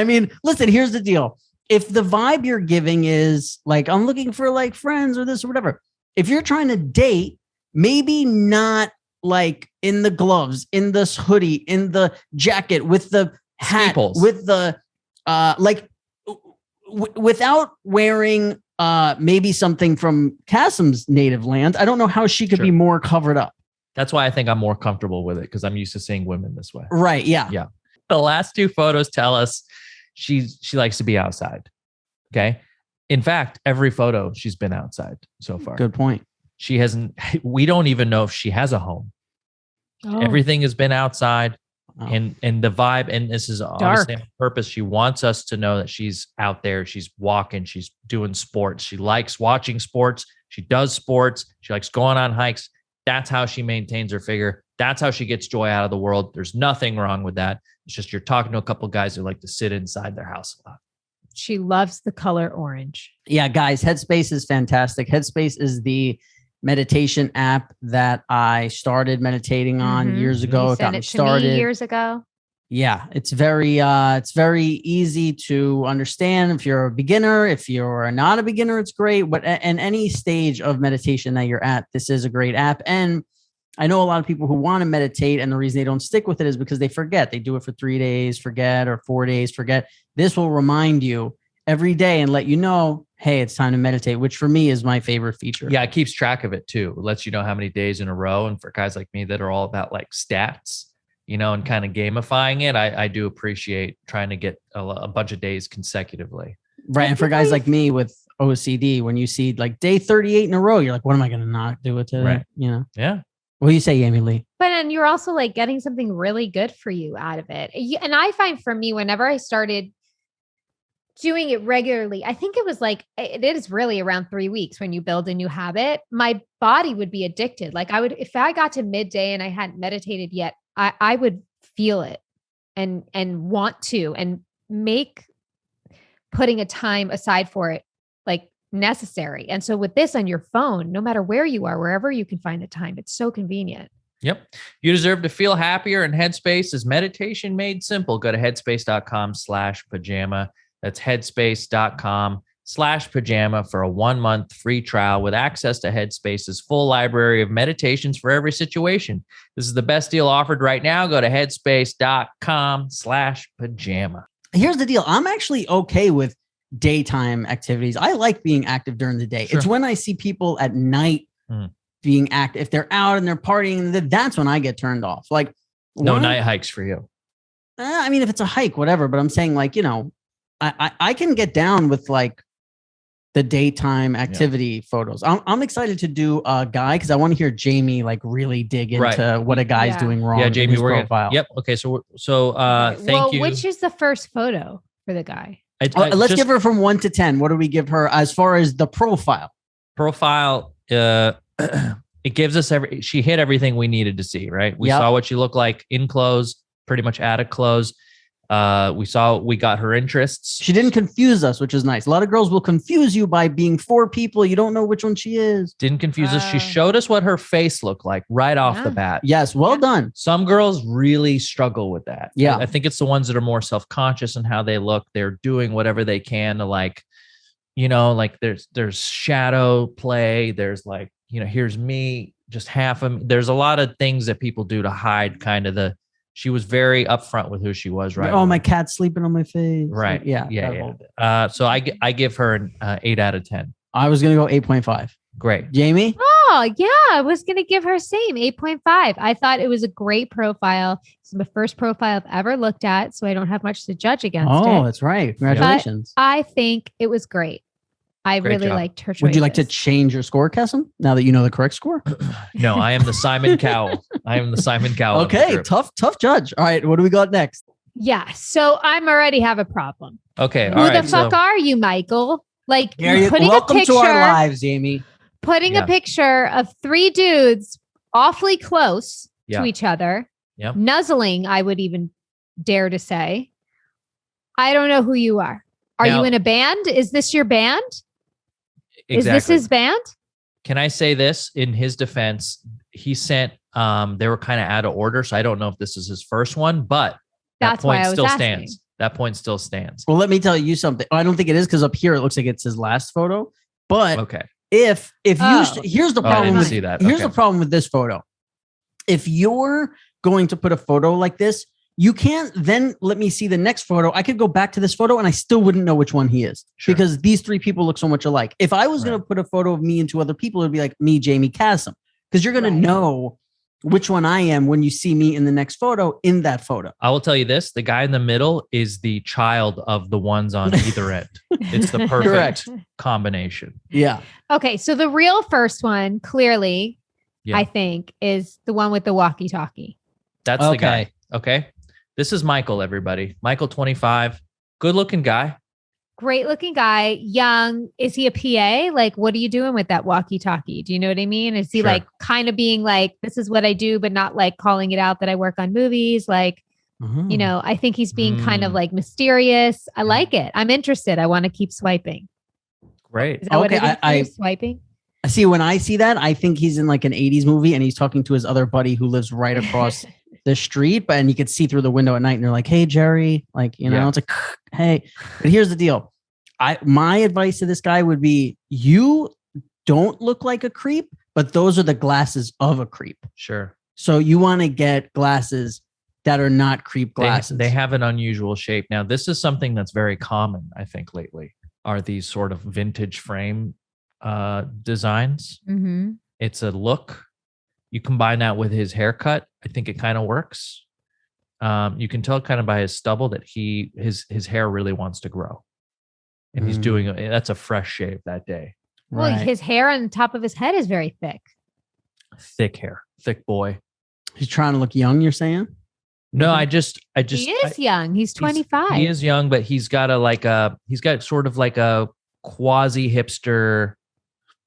mean, listen, here's the deal. If the vibe you're giving is like, I'm looking for like friends or this or whatever, if you're trying to date, maybe not like in the gloves, in this hoodie, in the jacket, with the hat, Steeples. with the without wearing maybe something from Kassem's native land. I don't know how she could be more covered up. That's why I think I'm more comfortable with it, because I'm used to seeing women this way. Right. Yeah. Yeah. The last two photos tell us she likes to be outside. Okay. In fact, every photo she's been outside so far. Good point. She hasn't, we don't even know if she has a home. Oh. Everything has been outside. And the vibe, and this is obviously on purpose. She wants us to know that she's out there. She's walking. She's doing sports. She likes watching sports. She does sports. She likes going on hikes. That's how she maintains her figure. That's how she gets joy out of the world. There's nothing wrong with that. It's just you're talking to a couple of guys who like to sit inside their house a lot. She loves the color orange. Yeah, guys, Headspace is fantastic. Headspace is the meditation app that I started meditating on years ago. You sent it to me years ago. Yeah, it's very easy to understand. If you're a beginner, if you're not a beginner, it's great. But in any stage of meditation that you're at, this is a great app. And I know a lot of people who want to meditate, and the reason they don't stick with it is because they forget. They do it for 3 days, forget, or 4 days, forget. This will remind you every day and let you know, hey, it's time to meditate, which for me is my favorite feature. Yeah, it keeps track of it too. It lets you know how many days in a row. And for guys like me that are all about like stats, and kind of gamifying it, I do appreciate trying to get a bunch of days consecutively. Right. And for guys like me with OCD, when you see like day 38 in a row, you're like, what am I going to not do it today? Right. Yeah. What do you say, Jamie-Lynn? But then you're also like getting something really good for you out of it. And I find for me, whenever I started doing it regularly, I think it was like, it is really around 3 weeks when you build a new habit, my body would be addicted. Like if I got to midday and I hadn't meditated yet, I would feel it and want to, and make putting a time aside for it like necessary. And so with this on your phone, no matter where you are, wherever you can find the time, it's so convenient. Yep. You deserve to feel happier, and Headspace is meditation made simple. Go to headspace.com/pajama. That's headspace.com/pajama for a 1-month free trial with access to Headspace's full library of meditations for every situation. This is the best deal offered right now. Go to headspace.com/pajama. Here's the deal. I'm actually okay with daytime activities. I like being active during the day. Sure. It's when I see people at night being active. If they're out and they're partying, that's when I get turned off. Like no night hikes for you. I mean, if it's a hike, whatever, but I'm saying like, I can get down with like the daytime activity photos. I'm excited to do a guy because I want to hear Jamie like really dig into what a guy's doing wrong. Yeah, Jamie, in his profile. Yep. Okay. So thank you. Which is the first photo for the guy? Let's give her from 1 to 10. What do we give her as far as the profile? It gives us she hit everything we needed to see, right? We saw what she looked like in clothes, pretty much out of clothes. We got her interests. She didn't confuse us, which is nice. A lot of girls will confuse you by being 4 people. You don't know which one she is. Didn't confuse us. She showed us what her face looked like right off the bat. Yes. Well done. Some girls really struggle with that. Yeah. I think it's the ones that are more self-conscious in how they look. They're doing whatever they can to like, like there's shadow play. There's like, here's me, just half of me. There's a lot of things that people do to hide kind of she was very upfront with who she was, right? Oh, my cat's sleeping on my face. Right. Yeah. So I give her an 8 out of 10. I was going to go 8.5. Great. Jamie? Oh, yeah. I was going to give her same 8.5. I thought it was a great profile. It's the first profile I've ever looked at, so I don't have much to judge against it. Oh, that's right. Congratulations. But I think it was great. I Great really job. liked her choices. Would you like to change your score, Kesem, now that you know the correct score? No, I am the Simon Cowell. Okay, tough judge. All right, what do we got next? Yeah, so I'm already have a problem. Okay, Who the fuck are you, Michael? Like welcome to our lives, Jamie. Putting a picture of 3 dudes awfully close to each other, nuzzling, I would even dare to say. I don't know who you are. Are you in a band? Is this your band? Exactly. Is this his band? Can I say this in his defense? He sent, they were kind of out of order. So I don't know if this is his first one, but that point still stands. That point still stands. Well, let me tell you something. I don't think it is because up here it looks like it's his last photo. But okay, here's the problem. Here's the problem with this photo. If you're going to put a photo like this, you can't then let me see the next photo. I could go back to this photo and I still wouldn't know which one he is because these 3 people look so much alike. If I was going to put a photo of me and 2 other people, it'd be like me, Jamie, Kasem, because you're going to know which one I am when you see me in the next photo in that photo. I will tell you this. The guy in the middle is the child of the ones on either end. It's the perfect combination. Yeah. Okay. So the real first one, clearly, I think, is the one with the walkie-talkie. That's the guy. Okay. This is Michael, everybody. Michael, 25. Good looking guy. Great looking guy. Young. Is he a PA? Like, what are you doing with that walkie-talkie? Do you know what I mean? Is he like kind of being like, this is what I do, but not like calling it out that I work on movies? Like, I think he's being kind of like mysterious. I like it. I'm interested. I want to keep swiping. Great. Is that what I swiping? See, when I see that, I think he's in like an 80s movie and he's talking to his other buddy who lives right across the street, and you could see through the window at night and they're like, hey, Jerry, like, it's like, hey, but here's the deal. My advice to this guy would be, you don't look like a creep, but those are the glasses of a creep. Sure. So you want to get glasses that are not creep glasses. They have an unusual shape. Now, this is something that's very common, I think, lately, are these sort of vintage frame designs. Mm-hmm. It's a look. You combine that with his haircut, I think it kind of works. You can tell kind of by his stubble that his hair really wants to grow, and he's doing that's a fresh shave that day. Well, his hair on the top of his head is very thick. Thick hair, thick boy. He's trying to look young. You're saying? No, I just. He is young. He's 25. He is young, but he's got sort of like a quasi hipster.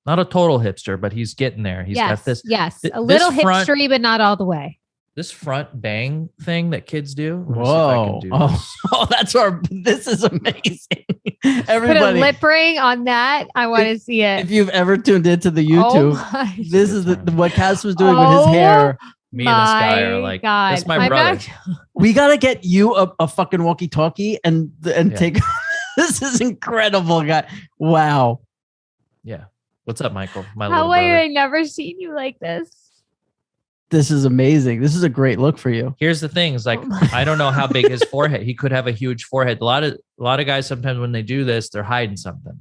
Not a total hipster, but he's getting there. He's got this. Yes, a little hipstery, but not all the way. This front bang thing that kids do. Whoa! This is amazing. Everybody, put a lip ring on that. I want to see it. If you've ever tuned into the YouTube, this is what Cass was doing with his hair. Me and this guy are like, that's my brother. We gotta get you a fucking walkie-talkie and take. This is incredible, guy. Wow. Yeah. What's up, Michael? My How little have brother. I never seen you like this? This is amazing. This is a great look for you. Here's the thing: is like I don't know how big his forehead. He could have a huge forehead. A lot of guys sometimes when they do this, they're hiding something.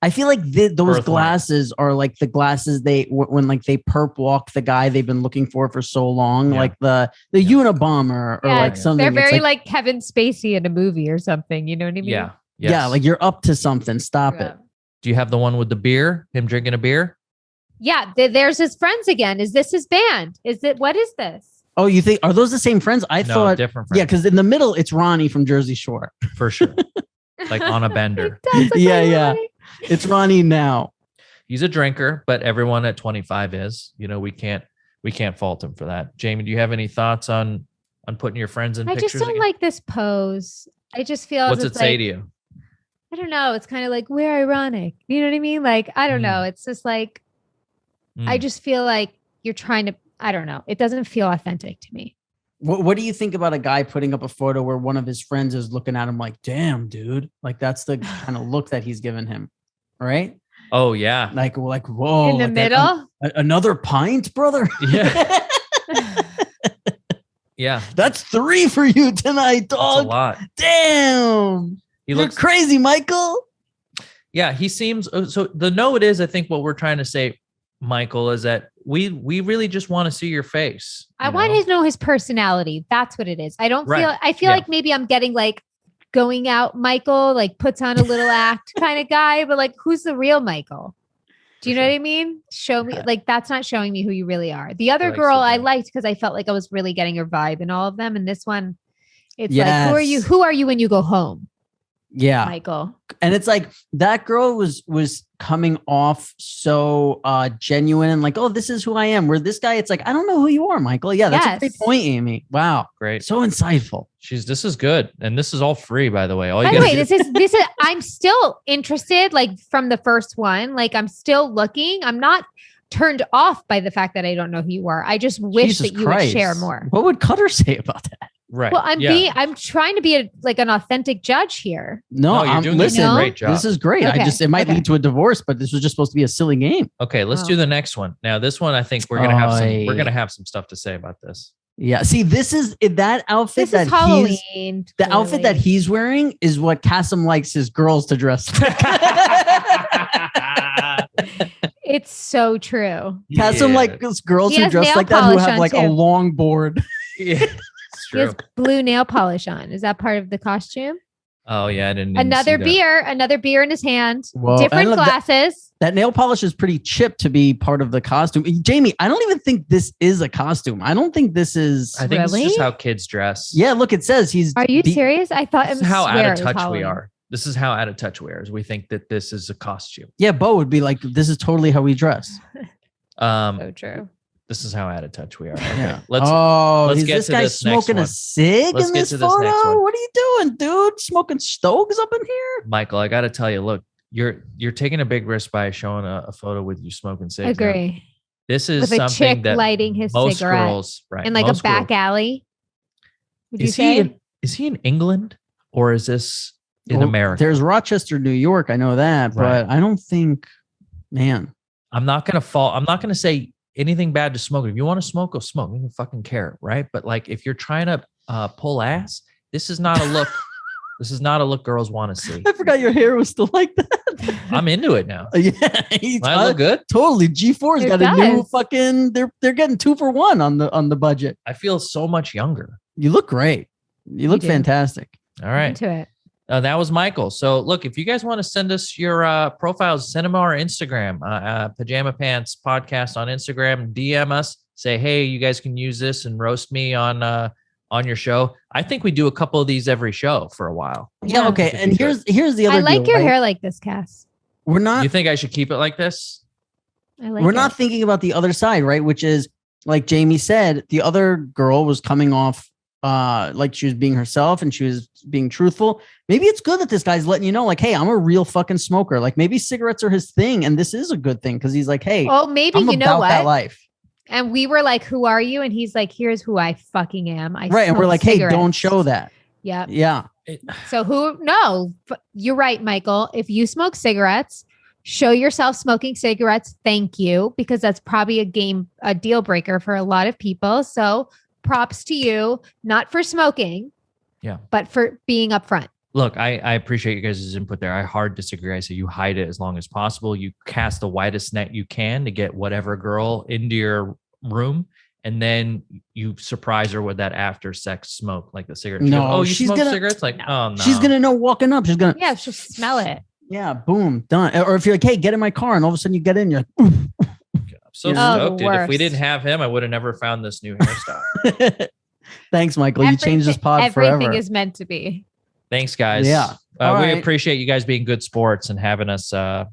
I feel like those glasses are like the glasses when like they perp walk the guy they've been looking for so long, like the Unabomber or like something. They're very like Kevin Spacey in a movie or something. You know what I mean? Yeah. Yes. Yeah. Like you're up to something. Stop it. Do you have the one with the beer? Him drinking a beer? Yeah, there's his friends again. Is this his band? What is this? Oh, you think, are those the same friends? I No, thought different friends. Yeah, because in the middle it's Ronnie from Jersey Shore. For sure. Like on a bender. Yeah. It's Ronnie now. He's a drinker, but everyone at 25 is. You know, we can't fault him for that. Jamie, do you have any thoughts on putting your friends in pictures? I just don't like this pose. I just feel What's it say to you? I don't know. It's kind of like, we're ironic. You know what I mean? Like, I don't know. It's just like, I just feel like you're trying to, I don't know. It doesn't feel authentic to me. What do you think about a guy putting up a photo where one of his friends is looking at him like, damn, dude? Like, that's the kind of look that he's given him. Right? Oh, yeah. Like whoa. In the middle? Another pint, brother? Yeah. Yeah. That's 3 for you tonight, dog. That's a lot. Damn. You're crazy, Michael. Yeah, he seems so. The note is, I think what we're trying to say, Michael, is that we really just want to see your face. I want to know his personality. That's what it is. I feel like maybe I'm getting like going out Michael, like puts on a little act kind of guy, but like, who's the real Michael? Do you know what I mean? Show me, like, that's not showing me who you really are. The other girl I liked because I felt like I was really getting her vibe in all of them. And this one, it's like, who are you? Who are you when you go home? Yeah, Michael. And it's like that girl was coming off so genuine and like, oh, this is who I am. Where this guy, it's like, I don't know who you are, Michael. Yeah, that's a great point, Amy. Wow, great, so insightful. This is good, and this is all free, by the way. By the way, this is. I'm still interested, like from the first one. Like I'm still looking. I'm not turned off by the fact that I don't know who you are. I just wish that you would share more. What would Cutter say about that? Right. Well, I'm trying to be an authentic judge here. No, you're doing a great job. This is great. Okay. It might lead to a divorce, but this was just supposed to be a silly game. Okay, let's do the next one. Now, this one, I think we're gonna have some stuff to say about this. Yeah. See, this is that outfit. This is Halloween. The outfit that he's wearing is what Kasim likes his girls to dress like. It's so true. Kasim likes girls who dress like that, who have like a long board. Yeah. He has blue nail polish on. Is that part of the costume? Oh yeah, I didn't. Another beer in his hand. Whoa. Different glasses. That nail polish is pretty chipped to be part of the costume. Jamie, I don't even think this is a costume. I don't think this is. I think it's just how kids dress. Yeah, look, it says he's. Are you serious? I thought it was how out of touch we are. This is how out of touch we are. We think that this is a costume. Yeah, Bo would be like, this is totally how we dress. So true. This is how out of touch we are. Okay. Yeah. Let's get this to guy this smoking a cig in this photo? What are you doing, dude? Smoking stogies up in here? Michael, I got to tell you, look, you're taking a big risk by showing a photo with you smoking cigs. Agree. Now, this is with a something chick that lighting his most cigarette girls, right, in like a back alley. Would you say? Is he in England or is this in America? There's Rochester, New York. I know that, but I don't think, man. I'm not going to say anything bad to smoke. If you want to smoke, go smoke. You don't fucking care, right? But like, if you're trying to pull ass, this is not a look. This is not a look girls want to see. I forgot your hair was still like that. I'm into it now. Yeah, I look good. Totally. G4's got a new fucking. They're getting 2 for 1 on the budget. I feel so much younger. You look great. You look fantastic. All right. Into it. That was Michael. So look, if you guys want to send us your profiles, send them on our Instagram, Pajama Pants Podcast on Instagram. DM us, say, hey, you guys can use this and roast me on your show. I think we do a couple of these every show for a while. Yeah. Okay. And here's the other. I like your hair like this, Cass. We're not. You think I should keep it like this? We're not thinking about the other side, right? Which is, like Jamie said, the other girl was coming off like she was being herself and she was being truthful. Maybe it's good that this guy's letting you know, like, hey, I'm a real fucking smoker. Like maybe cigarettes are his thing, and this is a good thing because he's like, hey, well, maybe I'm you know what? That life. And we were like, who are you? And he's like, here's who I fucking am. Right. And we're like, cigarettes. Hey, don't show that. Yep. Yeah. So you're right, Michael. If you smoke cigarettes, show yourself smoking cigarettes. Thank you. Because that's probably a deal breaker for a lot of people. So props to you, not for smoking, but for being upfront. Look, I appreciate you guys' input there. I hard disagree. I say you hide it as long as possible. You cast the widest net you can to get whatever girl into your room, and then you surprise her with that after sex smoke, like the cigarette. No, you smoke cigarettes? Like, oh no. She's gonna know walking up. She's gonna she'll smell it. Yeah, boom, done. Or if you're like, hey, get in my car, and all of a sudden you get in, you're like, oof. I'm so Oh, stoked, the dude. If we worst. didn't have him, I would have never found this new hairstyle. Thanks, Michael. You changed this pod forever. Everything is meant to be. Thanks, guys. Yeah. We right. appreciate you guys being good sports and having us, take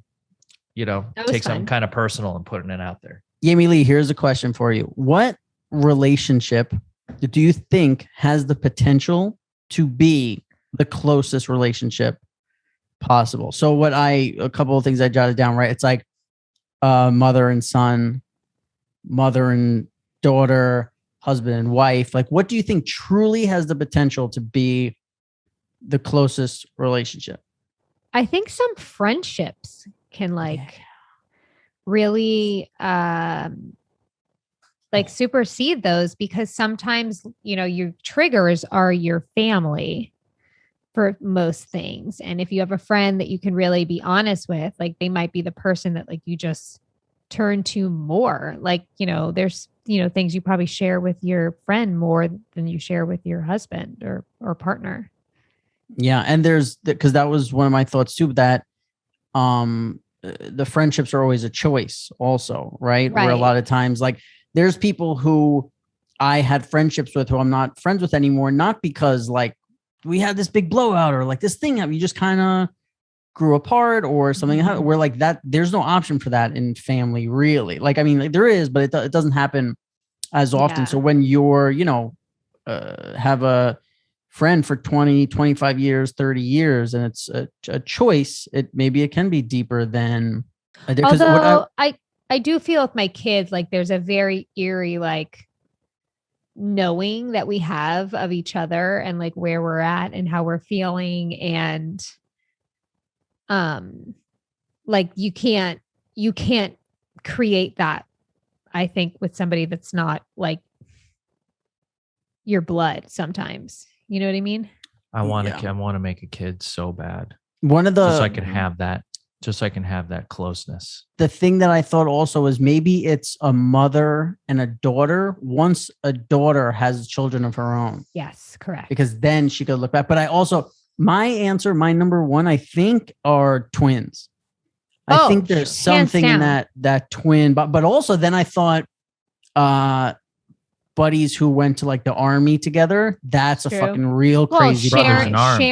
something fun. kind of personal and putting it out there. Jamie-Lynn, here's a question for you. What relationship do you think has the potential to be the closest relationship possible? So a couple of things I jotted down, right? It's like mother and son, mother and daughter, husband and wife. Like, what do you think truly has the potential to be the closest relationship? I think some friendships can really supersede those, because sometimes, your triggers are your family for most things. And if you have a friend that you can really be honest with, like, they might be the person that you just turn to more. There's, things you probably share with your friend more than you share with your husband or partner. Yeah. And because that was one of my thoughts too, that the friendships are always a choice also, right? Where a lot of times, there's people who I had friendships with who I'm not friends with anymore, not because we had this big blowout or this thing that we just kind of grew apart or something. Mm-hmm. Where that there's no option for that in family, really. There is, but it doesn't happen as often. Yeah. So when you're, have a friend for 20, 25 years, 30 years, and it's a choice, maybe it can be deeper than. Although I do feel with my kids, there's a very eerie, knowing that we have of each other and where we're at and how we're feeling. And you can't create that, I think, with somebody that's not your blood sometimes. You know what I mean? I want to make a kid so bad. Just so I can have that closeness. The thing that I thought also is maybe it's a mother and a daughter once a daughter has children of her own. Yes, correct. Because then she could look back. But my number one, I think, are twins. I think there's something in that twin, but also then I thought buddies who went to the army together, that's a fucking real crazy brothers in arms.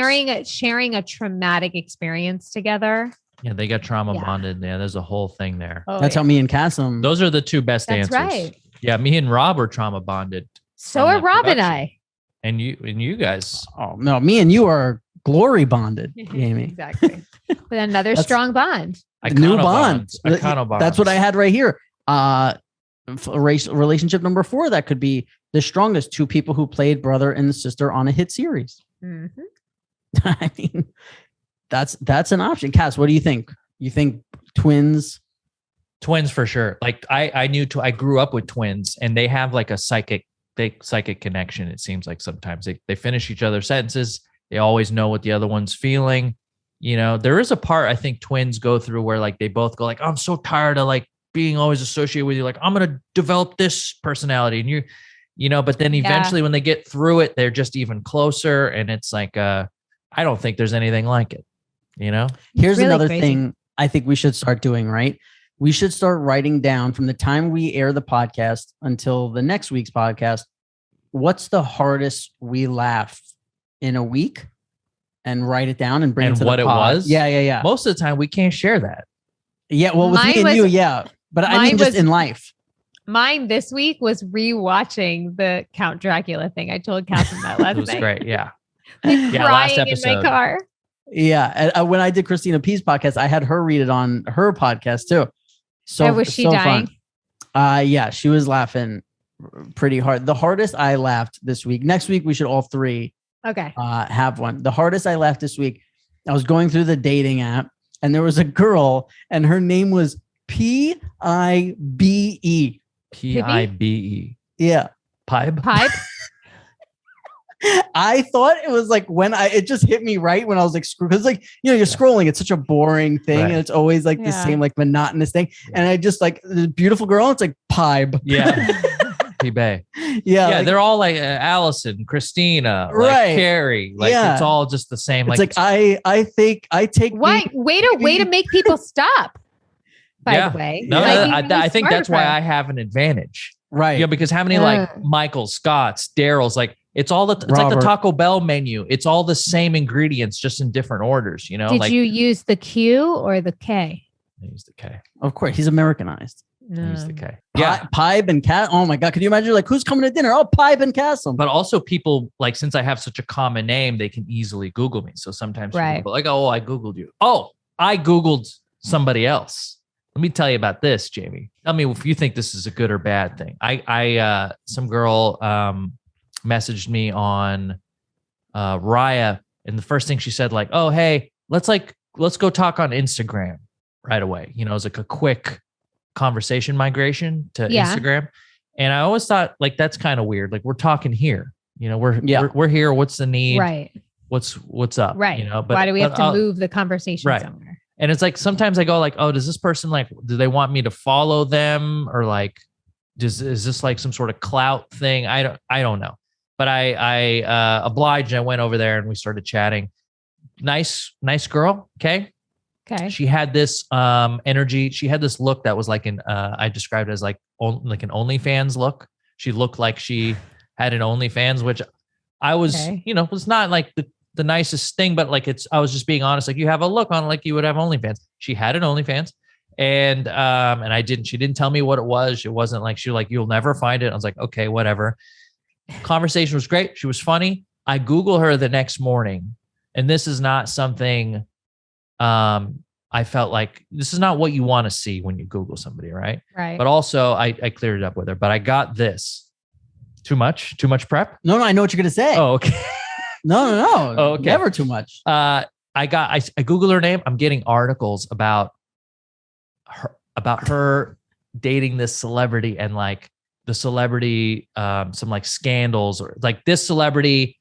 Sharing a traumatic experience together. Yeah, they got trauma bonded. Yeah, there's a whole thing there. That's how me and Cassim. Those are the two best answers. That's right. Yeah, me and Rob were trauma bonded. So are Rob and I. And you guys. Oh no, me and you are glory bonded, Jamie. Exactly. With another strong bond. New bond. Icono That's what I had right here. Relationship number 4 that could be the strongest: 2 people who played brother and sister on a hit series. Mm-hmm. I mean, that's an option. Cass, what do you think? You think twins? Twins for sure. I grew up with twins, and they have a psychic connection. It seems like sometimes they finish each other's sentences. They always know what the other one's feeling. There is a part I think twins go through where they both go I'm so tired of being always associated with you. I'm going to develop this personality, and but then eventually when they get through it, they're just even closer. And it's I don't think there's anything like it, Here's really another thing I think we should start doing, right? We should start writing down from the time we air the podcast until the next week's podcast, what's the hardest we laugh in a week, and write it down and bring it to what the it pod. was. Yeah. Most of the time we can't share that. Yeah. Well, with me and you, yeah. But I mean, just in life. Mine this week was rewatching the Count Dracula thing. I told Catherine that last night. It was great. Yeah. Last episode. In my car. Yeah. And when I did Christina P's podcast, I had her read it on her podcast too. So was she dying? Fun. Yeah, she was laughing pretty hard. The hardest I laughed this week. Next week we should all 3 have one. The hardest I laughed this week, I was going through the dating app, and there was a girl, and her name was Pibe. Pibe. Yeah. Pibe. I thought it was when it just hit me right when I was because you're scrolling, it's such a boring thing, and it's always the same monotonous thing, and I just this beautiful girl, it's Pibe. Yeah. Wealthy Bay. Yeah, Yeah, like, they're all like Allison, Christina, like Right. Carrie. Like Yeah. it's all just the same. it's like I think I take Why? the- Way to make people stop. By Yeah. the way, No, Yeah. Like, I think that's why I I have an advantage. right. Yeah, because how many like Michael Scott's, Daryl's, like it's like the Robert. Taco Bell menu. It's all the same ingredients, just in different orders. You know, Did like you use the Q or the K? I use the K. Of course, he's Americanized. I use the K. Yeah, Pibe and Cat. Oh my god, could you imagine like who's coming to dinner? Oh, Pibe and Castle. But also people like, since I have such a common name, they can easily Google me. So sometimes Right. people are like, oh, I Googled you. Oh, I Googled somebody else. Let me tell you about this, Jamie. Tell me if you think this is a good or bad thing. Some girl messaged me on Raya, and the first thing she said, like, oh, hey, let's go talk on Instagram right away. You know, it's like a quick conversation migration to Instagram. And I always thought like that's kind of weird. Like we're talking here, you know, we're here. What's the need? Right. What's up? Right. You know, but why do we have to move the conversation right. somewhere? And it's like, sometimes I go like, oh, does this person like, do they want me to follow them, or like, is this like some sort of clout thing? I don't know, but I obliged. I went over there and we started chatting. Nice girl. Okay. She had this energy. She had this look that was like I described it as like an OnlyFans look. She looked like she had an OnlyFans, which I was, was not like the nicest thing, but like I was just being honest. Like you have a look on like you would have OnlyFans. She had an OnlyFans, and she didn't tell me what it was. It wasn't like you'll never find it. I was like, okay, whatever. Conversation was great. She was funny. I Google her the next morning, and this is not something. I felt like this is not what you want to see when you Google somebody, right? Right. But also, I cleared it up with her. But I got this. Too much prep? No, I know what you're gonna say. Oh, okay. No. Oh, okay. Never too much. I Googled her name. I'm getting articles about her dating this celebrity, and like the celebrity, some like scandals, or like this celebrity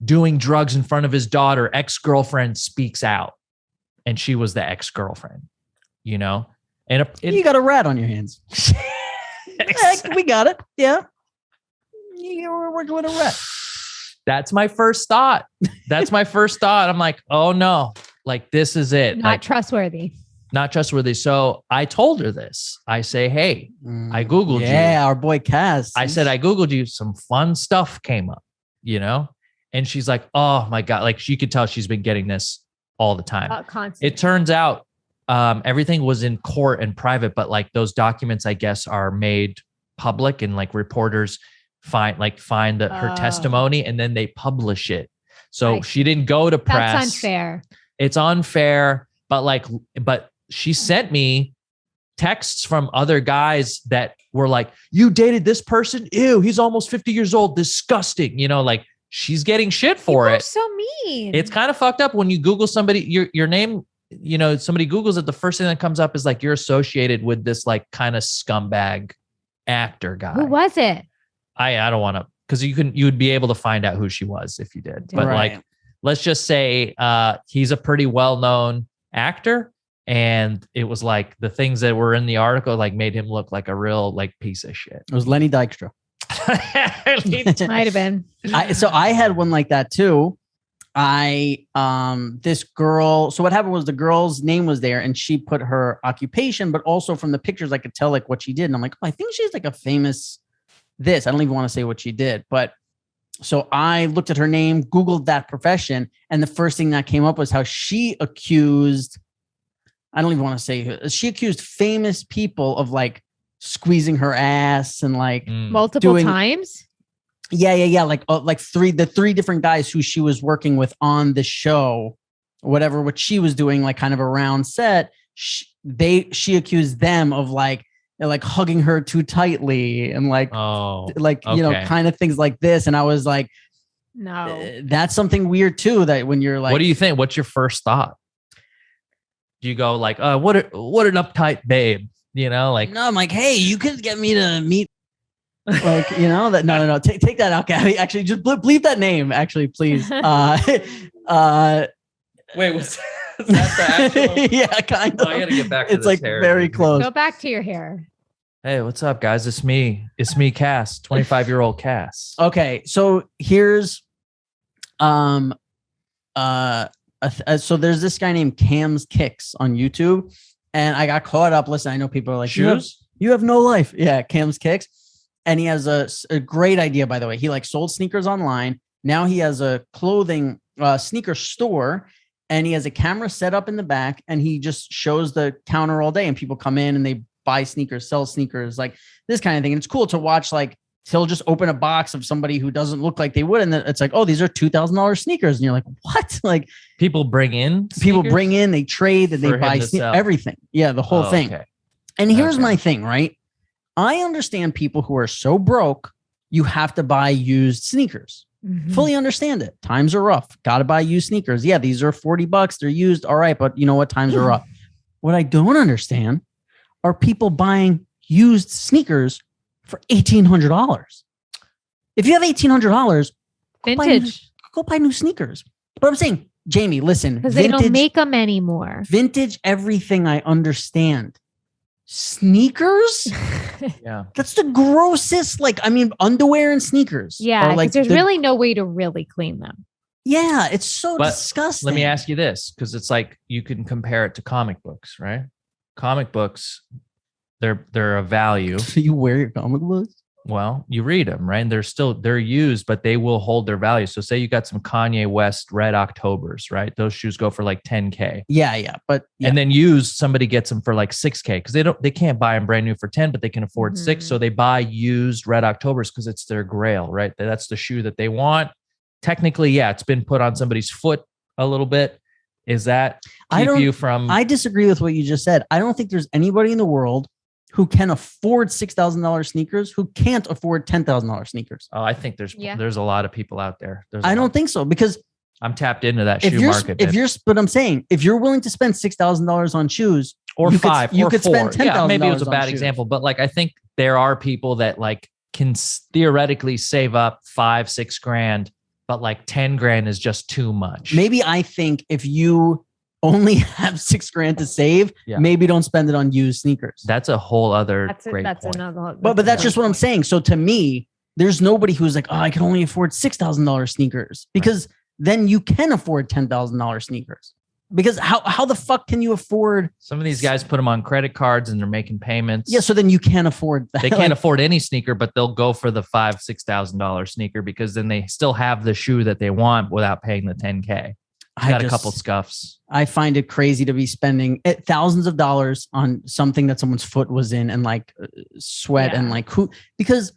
doing drugs in front of his daughter. Ex-girlfriend speaks out, and she was the ex-girlfriend, you know? And you got a rat on your hands. We got it. Yeah. We're working with a rat. That's my first thought. I'm like, oh no, like this is it. Not trustworthy. So I told her this. I say, hey, I Googled you. Yeah, our boy Cass. I said, I Googled you. Some fun stuff came up, you know? And she's like, oh my God. Like she could tell she's been getting this all the time. Constantly. It turns out everything was in court and private, but like those documents, I guess, are made public, and like reporters find her testimony, and then they publish it. So she didn't go to press. That's unfair. It's unfair, but she sent me texts from other guys that were like, you dated this person? Ew, he's almost 50 years old. Disgusting. You know, like she's getting shit for People it. are so mean. It's kind of fucked up when you Google somebody, your name, you know, somebody Googles it. The first thing that comes up is like, you're associated with this like kind of scumbag actor guy. Who was it? I don't want to, because you would be able to find out who she was if you did. But like, let's just say he's a pretty well-known actor, and it was like the things that were in the article like made him look like a real like piece of shit. It was Lenny Dykstra. Might have been. So I had one like that too. This girl, so what happened was the girl's name was there, and she put her occupation, but also from the pictures I could tell like what she did. And I'm like, oh, I think she's like a famous I don't even want to say what she did, but so I looked at her name, Googled that profession, and the first thing that came up was how she accused, I don't even want to say, she accused famous people of like squeezing her ass and like multiple times. Yeah. Like the three different guys who she was working with on the show, whatever, what she was doing, like kind of around set. She accused them of like hugging her too tightly and you know, kind of things like this. And I was like, no, that's something weird too. That when you're like, what do you think? What's your first thought? Do you go like, what an uptight babe, you know, like, no, I'm like, hey, you could get me to meet, like, you know, that, no, take that out, Gabby. Actually, just bleep that name, actually, please. Wait, was that the actual? Yeah, kind of. I gotta get back to it's this like hair. very close. Go back to your hair. Hey, what's up, guys? It's me, Cass, 25-year-old Cass. Okay, so here's so there's this guy named Cam's Kicks on YouTube, and I got caught up. Listen, I know people are like, Shoes? You have no life. Yeah, Cam's Kicks. And he has a great idea, by the way. He like sold sneakers online. Now he has a clothing sneaker store, and he has a camera set up in the back, and he just shows the counter all day, and people come in and they buy sneakers, sell sneakers, like this kind of thing. And it's cool to watch. Like he'll just open a box of somebody who doesn't look like they would, and it's like, oh, these are $2,000 sneakers, and you're like, what? Like people bring in, they trade, and they buy everything. Yeah, the whole thing. Okay. And here's my thing, right? I understand people who are so broke, you have to buy used sneakers. Mm-hmm. Fully understand it. Times are rough. Got to buy used sneakers. Yeah, these are $40. They're used. All right. But you know what? Times are rough. What I don't understand are people buying used sneakers for $1,800. If you have $1,800, vintage, go buy new sneakers. But I'm saying, Jamie, listen, because they don't make them anymore. Vintage, everything I understand. Sneakers? Yeah, that's the grossest. Like, I mean, underwear and sneakers. Yeah, like there's really no way to really clean them. Yeah, it's so disgusting. Let me ask you this, because it's like you can compare it to comic books, right? Comic books, they're a value. So you wear your comic books? Well, you read them, right? And they're used, but they will hold their value. So say you got some Kanye West Red Octobers, right? Those shoes go for like $10K. Yeah. But and then used, somebody gets them for like $6K because they can't buy them brand new for 10, but they can afford $6. So they buy used Red Octobers because it's their grail, right? That's the shoe that they want. Technically, yeah, it's been put on somebody's foot a little bit. Is that you from? I disagree with what you just said. I don't think there's anybody in the world who can afford $6,000 sneakers who can't afford $10,000 sneakers. Oh, I think there's a lot of people out there. I don't think so, because I'm tapped into that shoe market. But I'm saying, if you're willing to spend $6,000 on shoes, or you could spend $10,000. Yeah, maybe it was a bad example, but like I think there are people that like can theoretically save up $5-6 grand, but like 10 grand is just too much. Maybe I think if you only have $6 grand to save, maybe don't spend it on used sneakers. That's a whole other great point. But that's just what I'm saying. So to me, there's nobody who's like, oh, I can only afford $6,000 sneakers, because then you can afford $10,000 sneakers. Because how the fuck can you afford? Some of these guys put them on credit cards and they're making payments. Yeah, so then you can't afford that. They can't afford any sneaker, but they'll go for the $5,000-$6,000 sneaker because then they still have the shoe that they want without paying the $10K. I got a couple scuffs. I find it crazy to be spending thousands of dollars on something that someone's foot was in and like sweat and like because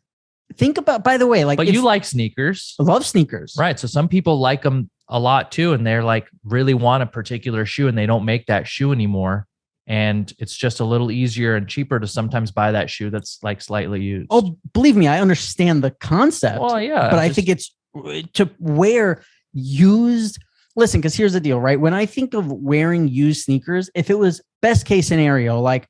think about, by the way, like, but you like sneakers. I love sneakers. Right. So some people like them a lot too. And they're like really want a particular shoe and they don't make that shoe anymore. And it's just a little easier and cheaper to sometimes buy that shoe that's like slightly used. Oh, believe me, I understand the concept. Well, yeah. But I think it's to wear used. Listen, because here's the deal, right? When I think of wearing used sneakers, if it was best case scenario, like,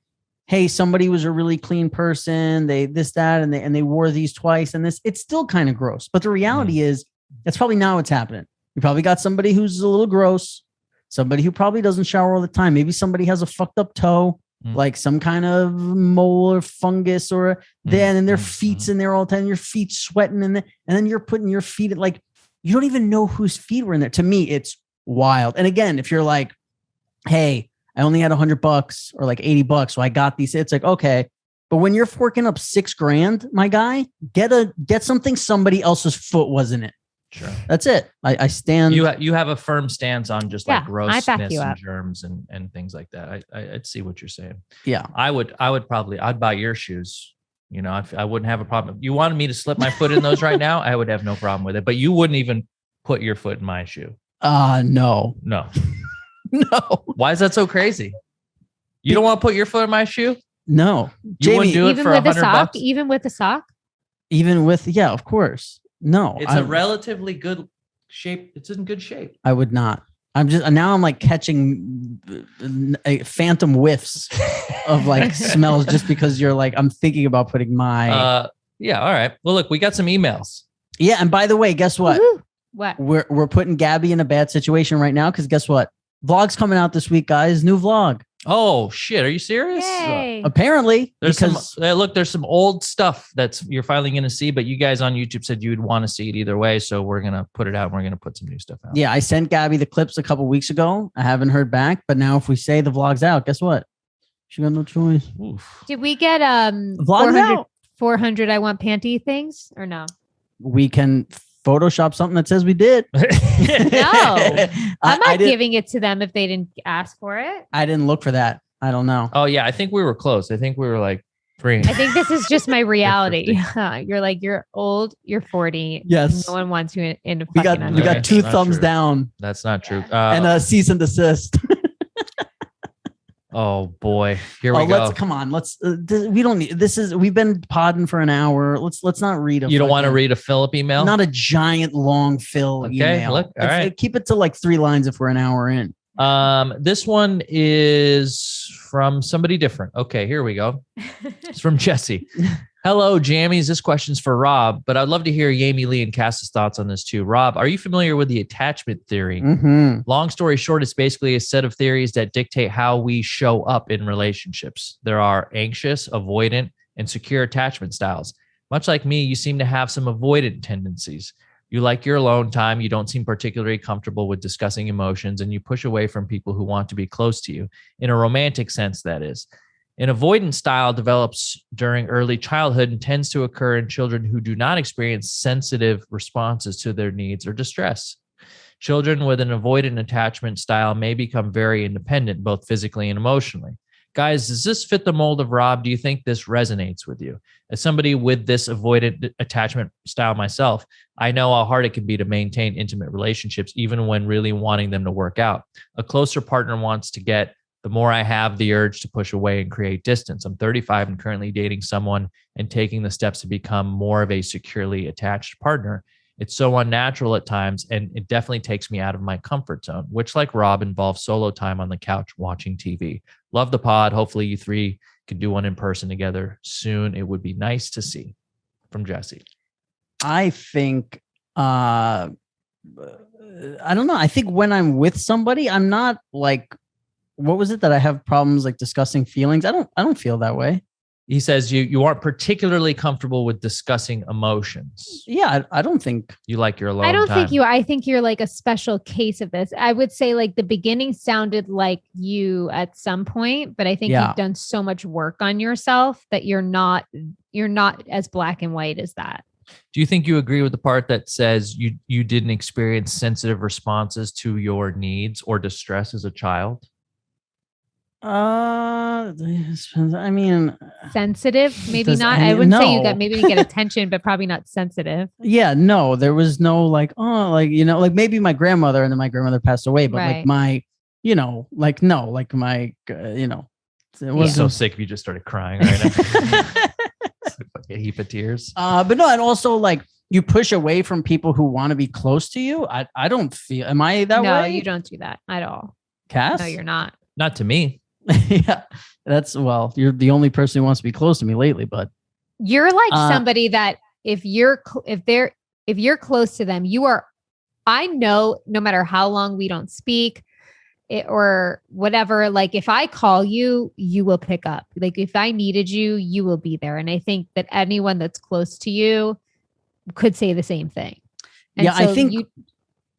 hey, somebody was a really clean person, they this, that, and they wore these twice, and this, it's still kind of gross. But the reality is, that's probably not what's happening. You probably got somebody who's a little gross, somebody who probably doesn't shower all the time. Maybe somebody has a fucked up toe, like some kind of mole or fungus, or and their feet's in there all the time. Your feet's sweating, and then you're putting your feet at like. You don't even know whose feet were in there. To me, it's wild. And again, if you're like, hey, I only had $100 or like $80, so I got these. It's like, okay. But when you're forking up $6 grand, my guy, get something somebody else's foot was in it. Sure. That's it. I stand. You have a firm stance on just like grossness and germs and things like that. I'd see what you're saying. Yeah. I'd buy your shoes. You know, I wouldn't have a problem. If you wanted me to slip my foot in those right now, I would have no problem with it. But you wouldn't even put your foot in my shoe. No. No. No. Why is that so crazy? You don't want to put your foot in my shoe? No. You Jamie, wouldn't do it for $100? Even with a sock? Even with, yeah, of course. No. It's a relatively good shape. It's in good shape. I would not. I'm like catching phantom whiffs of like smells just because you're like, I'm thinking about putting my. Yeah. All right. Well, look, we got some emails. Yeah. And by the way, guess what? Woo-hoo. What? We're putting Gabby in a bad situation right now. Cause guess what? Vlog's coming out this week, guys. New vlog. Oh shit! Are you serious? Yay. Apparently, There's because there's some old stuff you're finally going to see, but you guys on YouTube said you would want to see it either way, so we're gonna put it out. And we're gonna put some new stuff out. yeah, I sent Gabby the clips a couple weeks ago. I haven't heard back, but now if we say the vlog's out, guess what? She got no choice. Oof. Did we get Vlog's 400, out. 400 I want panty things or no? We can Photoshop something that says we did. No. I'm not I didn't- giving it to them if they didn't ask for it. I didn't look for that. I don't know. Oh yeah, I think we were close. I think we were like 3. I think this is just my reality. You're like, you're old, you're 40. Yes. No one wants you in a We fucking got underwear. two Not thumbs true. down That's not true. and a cease and desist. Oh boy, here we go. Let's come on. Let's we don't need this is we've been podding for an hour. Let's not read a You don't want to fucking- read a Philip email? not a giant long fill Okay, email. look, all right. Keep it to like 3 lines if we're an hour in. This one is from somebody different. Okay, here we go. It's from Jesse. Hello, Jammies. This question's for Rob, but I'd love to hear Jamie-Lynn and Cass's thoughts on this too. Rob, are you familiar with the attachment theory? Mm-hmm. Long story short, it's basically a set of theories that dictate how we show up in relationships. There are anxious, avoidant, and secure attachment styles. Much like me, you seem to have some avoidant tendencies. You like your alone time. You don't seem particularly comfortable with discussing emotions, and you push away from people who want to be close to you, in a romantic sense, that is. An avoidant style develops during early childhood and tends to occur in children who do not experience sensitive responses to their needs or distress. Children with an avoidant attachment style may become very independent, both physically and emotionally. Guys, does this fit the mold of Rob? Do you think this resonates with you? As somebody with this avoidant attachment style myself, I know how hard it can be to maintain intimate relationships, even when really wanting them to work out. A closer partner wants to get, the more I have the urge to push away and create distance. I'm 35 and currently dating someone and taking the steps to become more of a securely attached partner. It's so unnatural at times, and it definitely takes me out of my comfort zone, which, like Rob, involves solo time on the couch watching TV. Love the pod. Hopefully you 3 can do one in person together soon. It would be nice to see. From Jesse. I think I don't know. I think when I'm with somebody, I'm not like, what was it that I have problems like discussing feelings? I don't feel that way. He says you aren't particularly comfortable with discussing emotions. Yeah, I don't think. You like your alone I don't time. think you. I think you're like a special case of this. I would say like the beginning sounded like you at some point, but I think Yeah. you've done so much work on yourself that you're not as black and white as that. Do you think you agree with the part that says you didn't experience sensitive responses to your needs or distress as a child? I mean, Sensitive, maybe Does not. any- I wouldn't say you no. got maybe you get attention, but probably not sensitive. yeah, no, there was no like, oh, like, you know, like maybe my grandmother and then my grandmother passed away, but like Right. my, you know, like, no, like my, you know, it I'm was so sick if you just started crying right now. It's like a heap of tears. but no, and also like you push away from people who want to be close to you. I don't feel, am I that No, way? you don't do that at all. Cass? No, you're not. Not to me. Yeah, well, you're the only person who wants to be close to me lately, but You're like Uh, somebody that if you're close to them, you are. I know no matter how long we don't speak or whatever, like if I call you, you will pick up. Like if I needed you, you will be there. And I think that anyone that's close to you could say the same thing. And yeah, I so think.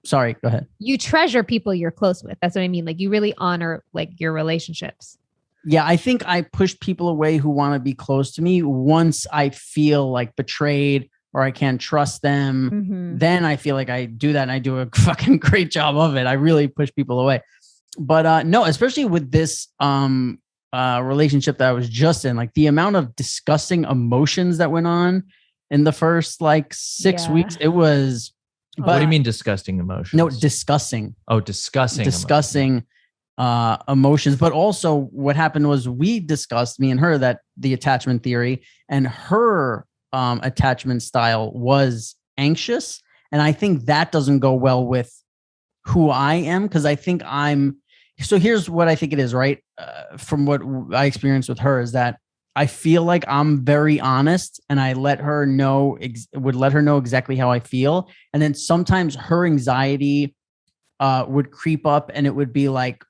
Sorry, go ahead. you treasure people you're close with. That's what I mean. Like you really honor like your relationships. Yeah, I think I push people away who want to be close to me once I feel like betrayed or I can't trust them. Mhm. Then I feel like I do that and I do a fucking great job of it. I really push people away. But no, especially with this relationship that I was just in, like the amount of discussing emotions that went on in the first like 6 Yeah. weeks, it was. What But do you mean disgusting emotions? no, discussing. Oh, discussing. Emotions, but also what happened was we discussed, me and her, that the attachment theory, and her attachment style was anxious, and I think that doesn't go well with who I am, because I think so here's what I think it is, right? From what I experienced with her is that I feel like I'm very honest and I would let her know exactly how I feel. And then sometimes her anxiety would creep up and it would be like,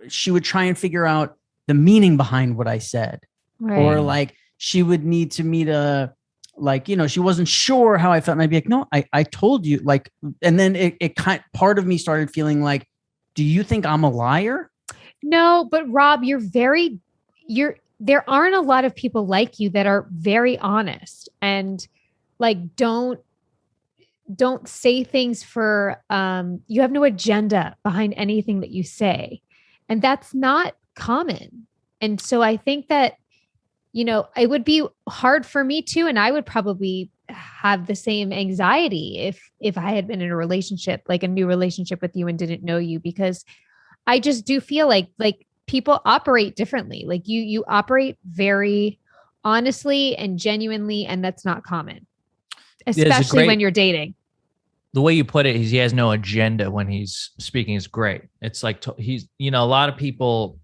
she would try and figure out the meaning behind what I said. Right. Or like she would need to meet she wasn't sure how I felt. And I'd be like, no, I told you, like, and then it part of me started feeling like, do you think I'm a liar? No, but Rob, there aren't a lot of people like you that are very honest and like, don't say things for, you have no agenda behind anything that you say. And that's not common. And so I think that, it would be hard for me too. And I would probably have the same anxiety if I had been in a relationship, like a new relationship with you and didn't know you, because I just do feel like people operate differently. Like you operate very honestly and genuinely, and that's not common, especially when you're dating. The way you put it is he has no agenda when he's speaking is great. It's like he's, a lot of people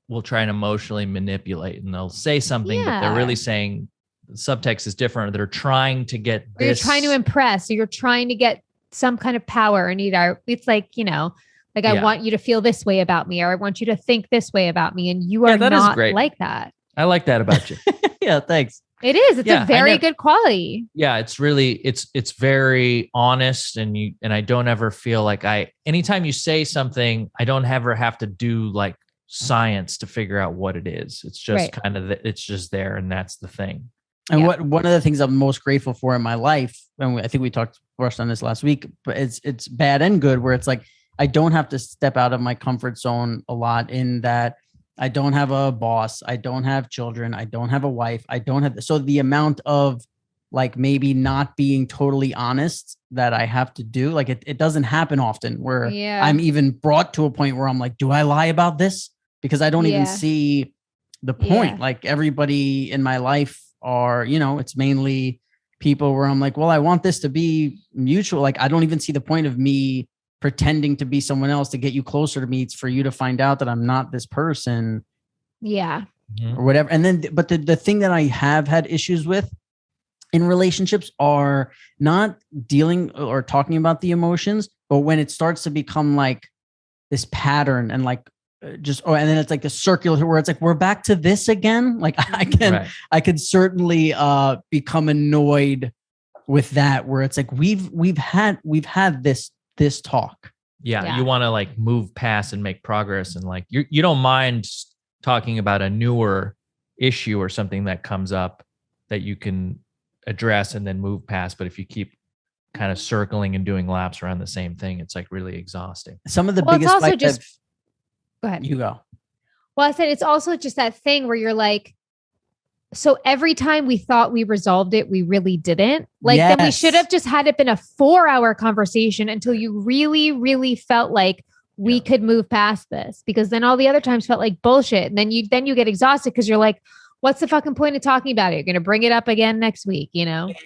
will try and emotionally manipulate and they'll say something, but they're really saying the subtext is different. They're trying to get this. Or you're trying to impress, or you're trying to get some kind of power. And it's like, I want you to feel this way about me, or I want you to think this way about me. And you are not like that. I like that about you. Yeah, thanks. It is. It's a very good quality. Yeah, it's really, it's very honest. And I don't ever feel like anytime you say something, I don't ever have to do like science to figure out what it is. It's just kind of, it's just there. And that's the thing. And one of the things I'm most grateful for in my life, and I think we talked first on this last week, but it's bad and good, where it's like, I don't have to step out of my comfort zone a lot, in that I don't have a boss. I don't have children. I don't have a wife. So the amount of like maybe not being totally honest that I have to do, like it doesn't happen often, where I'm even brought to a point where I'm like, do I lie about this? Because I don't even see the point. Like everybody in my life are, it's mainly people where I'm like, well, I want this to be mutual. Like, I don't even see the point of me pretending to be someone else to get you closer to me. It's for you to find out that I'm not this person. Yeah. Or whatever. And then, but the thing that I have had issues with in relationships are not dealing or talking about the emotions, but when it starts to become like this pattern and like and then it's like the circular where it's like, we're back to this again. Like I could certainly become annoyed with that, where it's like, we've had this talk. Yeah. You want to like move past and make progress. And like, you don't mind talking about a newer issue or something that comes up that you can address and then move past. But if you keep kind of circling and doing laps around the same thing, it's like really exhausting. Some of the biggest fights. Go ahead. You go. Well, I said it's also just that thing where you're like, so every time we thought we resolved it, we really didn't. Like, then we should have just had it been a 4-hour conversation until you really, really felt like we could move past this, because then all the other times felt like bullshit. And then you get exhausted because you're like, what's the fucking point of talking about it? You're going to bring it up again next week, The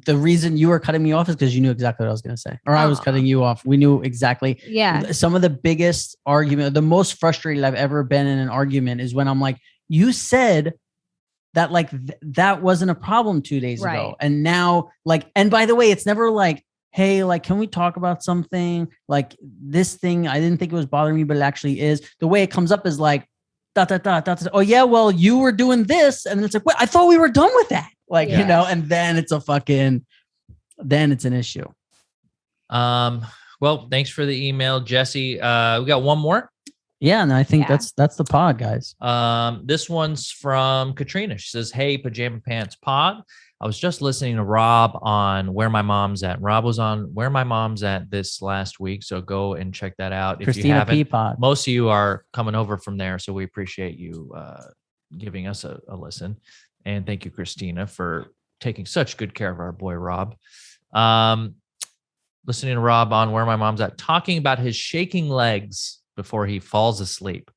reason you were cutting me off is because you knew exactly what I was going to say, or I was cutting you off. We knew exactly. Yeah. Some of the biggest argument, the most frustrated I've ever been in an argument is when I'm like, you said that like that wasn't a problem 2 days ago. And now like, and by the way, it's never like, hey, like, can we talk about something like this thing? I didn't think it was bothering me, but it actually is. The way it comes up is like, oh yeah, well, you were doing this. And it's like, wait, I thought we were done with that. Like, and then it's then it's an issue. Well, thanks for the email, Jesse. We got one more. Yeah. And I think that's the pod, guys. This one's from Katrina. She says, hey, Pajama Pants pod. I was just listening to Rob on Where My Mom's At. Rob was on Where My Mom's At this last week. So go and check that out. Christina if you haven't, P-pod. Most of you are coming over from there. So we appreciate you giving us a listen. And thank you, Christina, for taking such good care of our boy, Rob. Listening to Rob on Where My Mom's At, talking about his shaking legs before he falls asleep.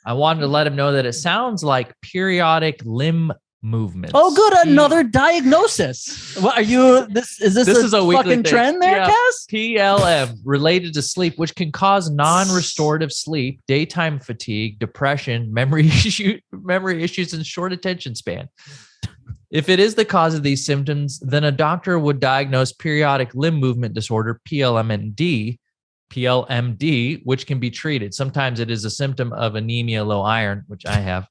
I wanted to let him know that it sounds like periodic limb movements. Oh, good. Another diagnosis. What are you? This is a fucking trend there, Cass? PLM, related to sleep, which can cause non-restorative sleep, daytime fatigue, depression, memory issues, and short attention span. If it is the cause of these symptoms, then a doctor would diagnose periodic limb movement disorder, PLMND, PLMD, which can be treated. Sometimes it is a symptom of anemia, low iron, which I have,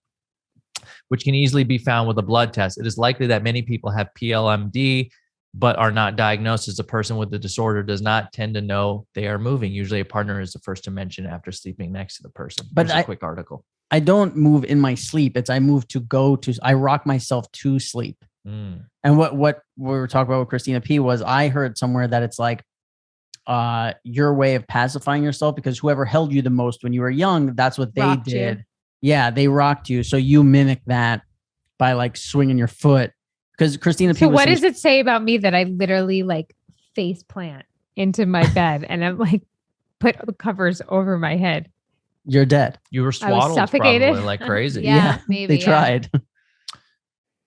which can easily be found with a blood test. It is likely that many people have PLMD, but are not diagnosed, as a person with the disorder does not tend to know they are moving. Usually a partner is the first to mention after sleeping next to the person. But Here's a quick article. I don't move in my sleep. I rock myself to sleep. And what we were talking about with Christina P was, I heard somewhere that it's like your way of pacifying yourself, because whoever held you the most when you were young, that's what they Rocked did. you. Yeah, they rocked you. So you mimic that by like swinging your foot. Because Christina P. So what does it say about me that I literally like face plant into my bed and I'm like put the covers over my head? You're dead. You were I was swaddled suffocated probably like crazy. Yeah, maybe They tried.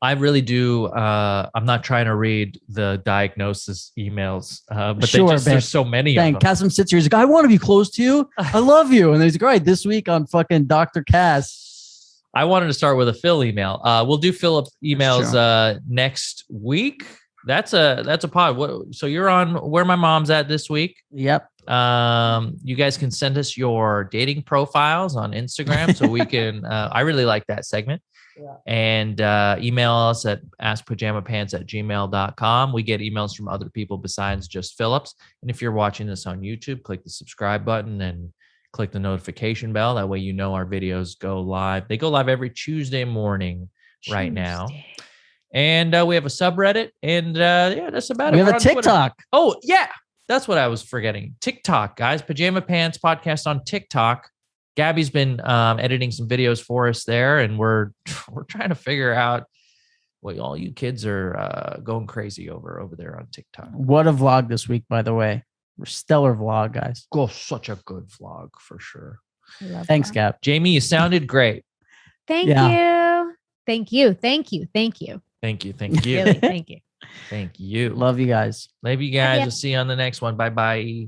I really do. I'm not trying to read the diagnosis emails, but Sure, there's so many of them. Cassim sits here. He's like, I want to be close to you. I love you. And he's like, all right, this week on fucking Dr. Cass. I wanted to start with a Phil email. We'll do Philip emails next week. That's a pod. So you're on Where My Mom's At this week. Yep. You guys can send us your dating profiles on Instagram so we can. I really like that segment. Yeah. And email us at askpajamapants@gmail.com. We get emails from other people besides just Phillips. And if you're watching this on YouTube, click the subscribe button and click the notification bell. That way, you know our videos go live. They go live every Tuesday morning right now. And we have a subreddit. And that's about it. We have a TikTok. Twitter. Oh, yeah. That's what I was forgetting. TikTok, guys. Pajama Pants Podcast on TikTok. Gabby's been editing some videos for us there. And we're trying to figure out what all you kids are going crazy over there on TikTok. What a vlog this week, by the way. Stellar vlog, guys. Oh, such a good vlog for sure. Thanks, Gab. Jamie, you sounded great. Thank you. Thank you. Thank you. Really, thank you. Thank you. Love you guys. Love you guys. We'll see you on the next one. Bye-bye.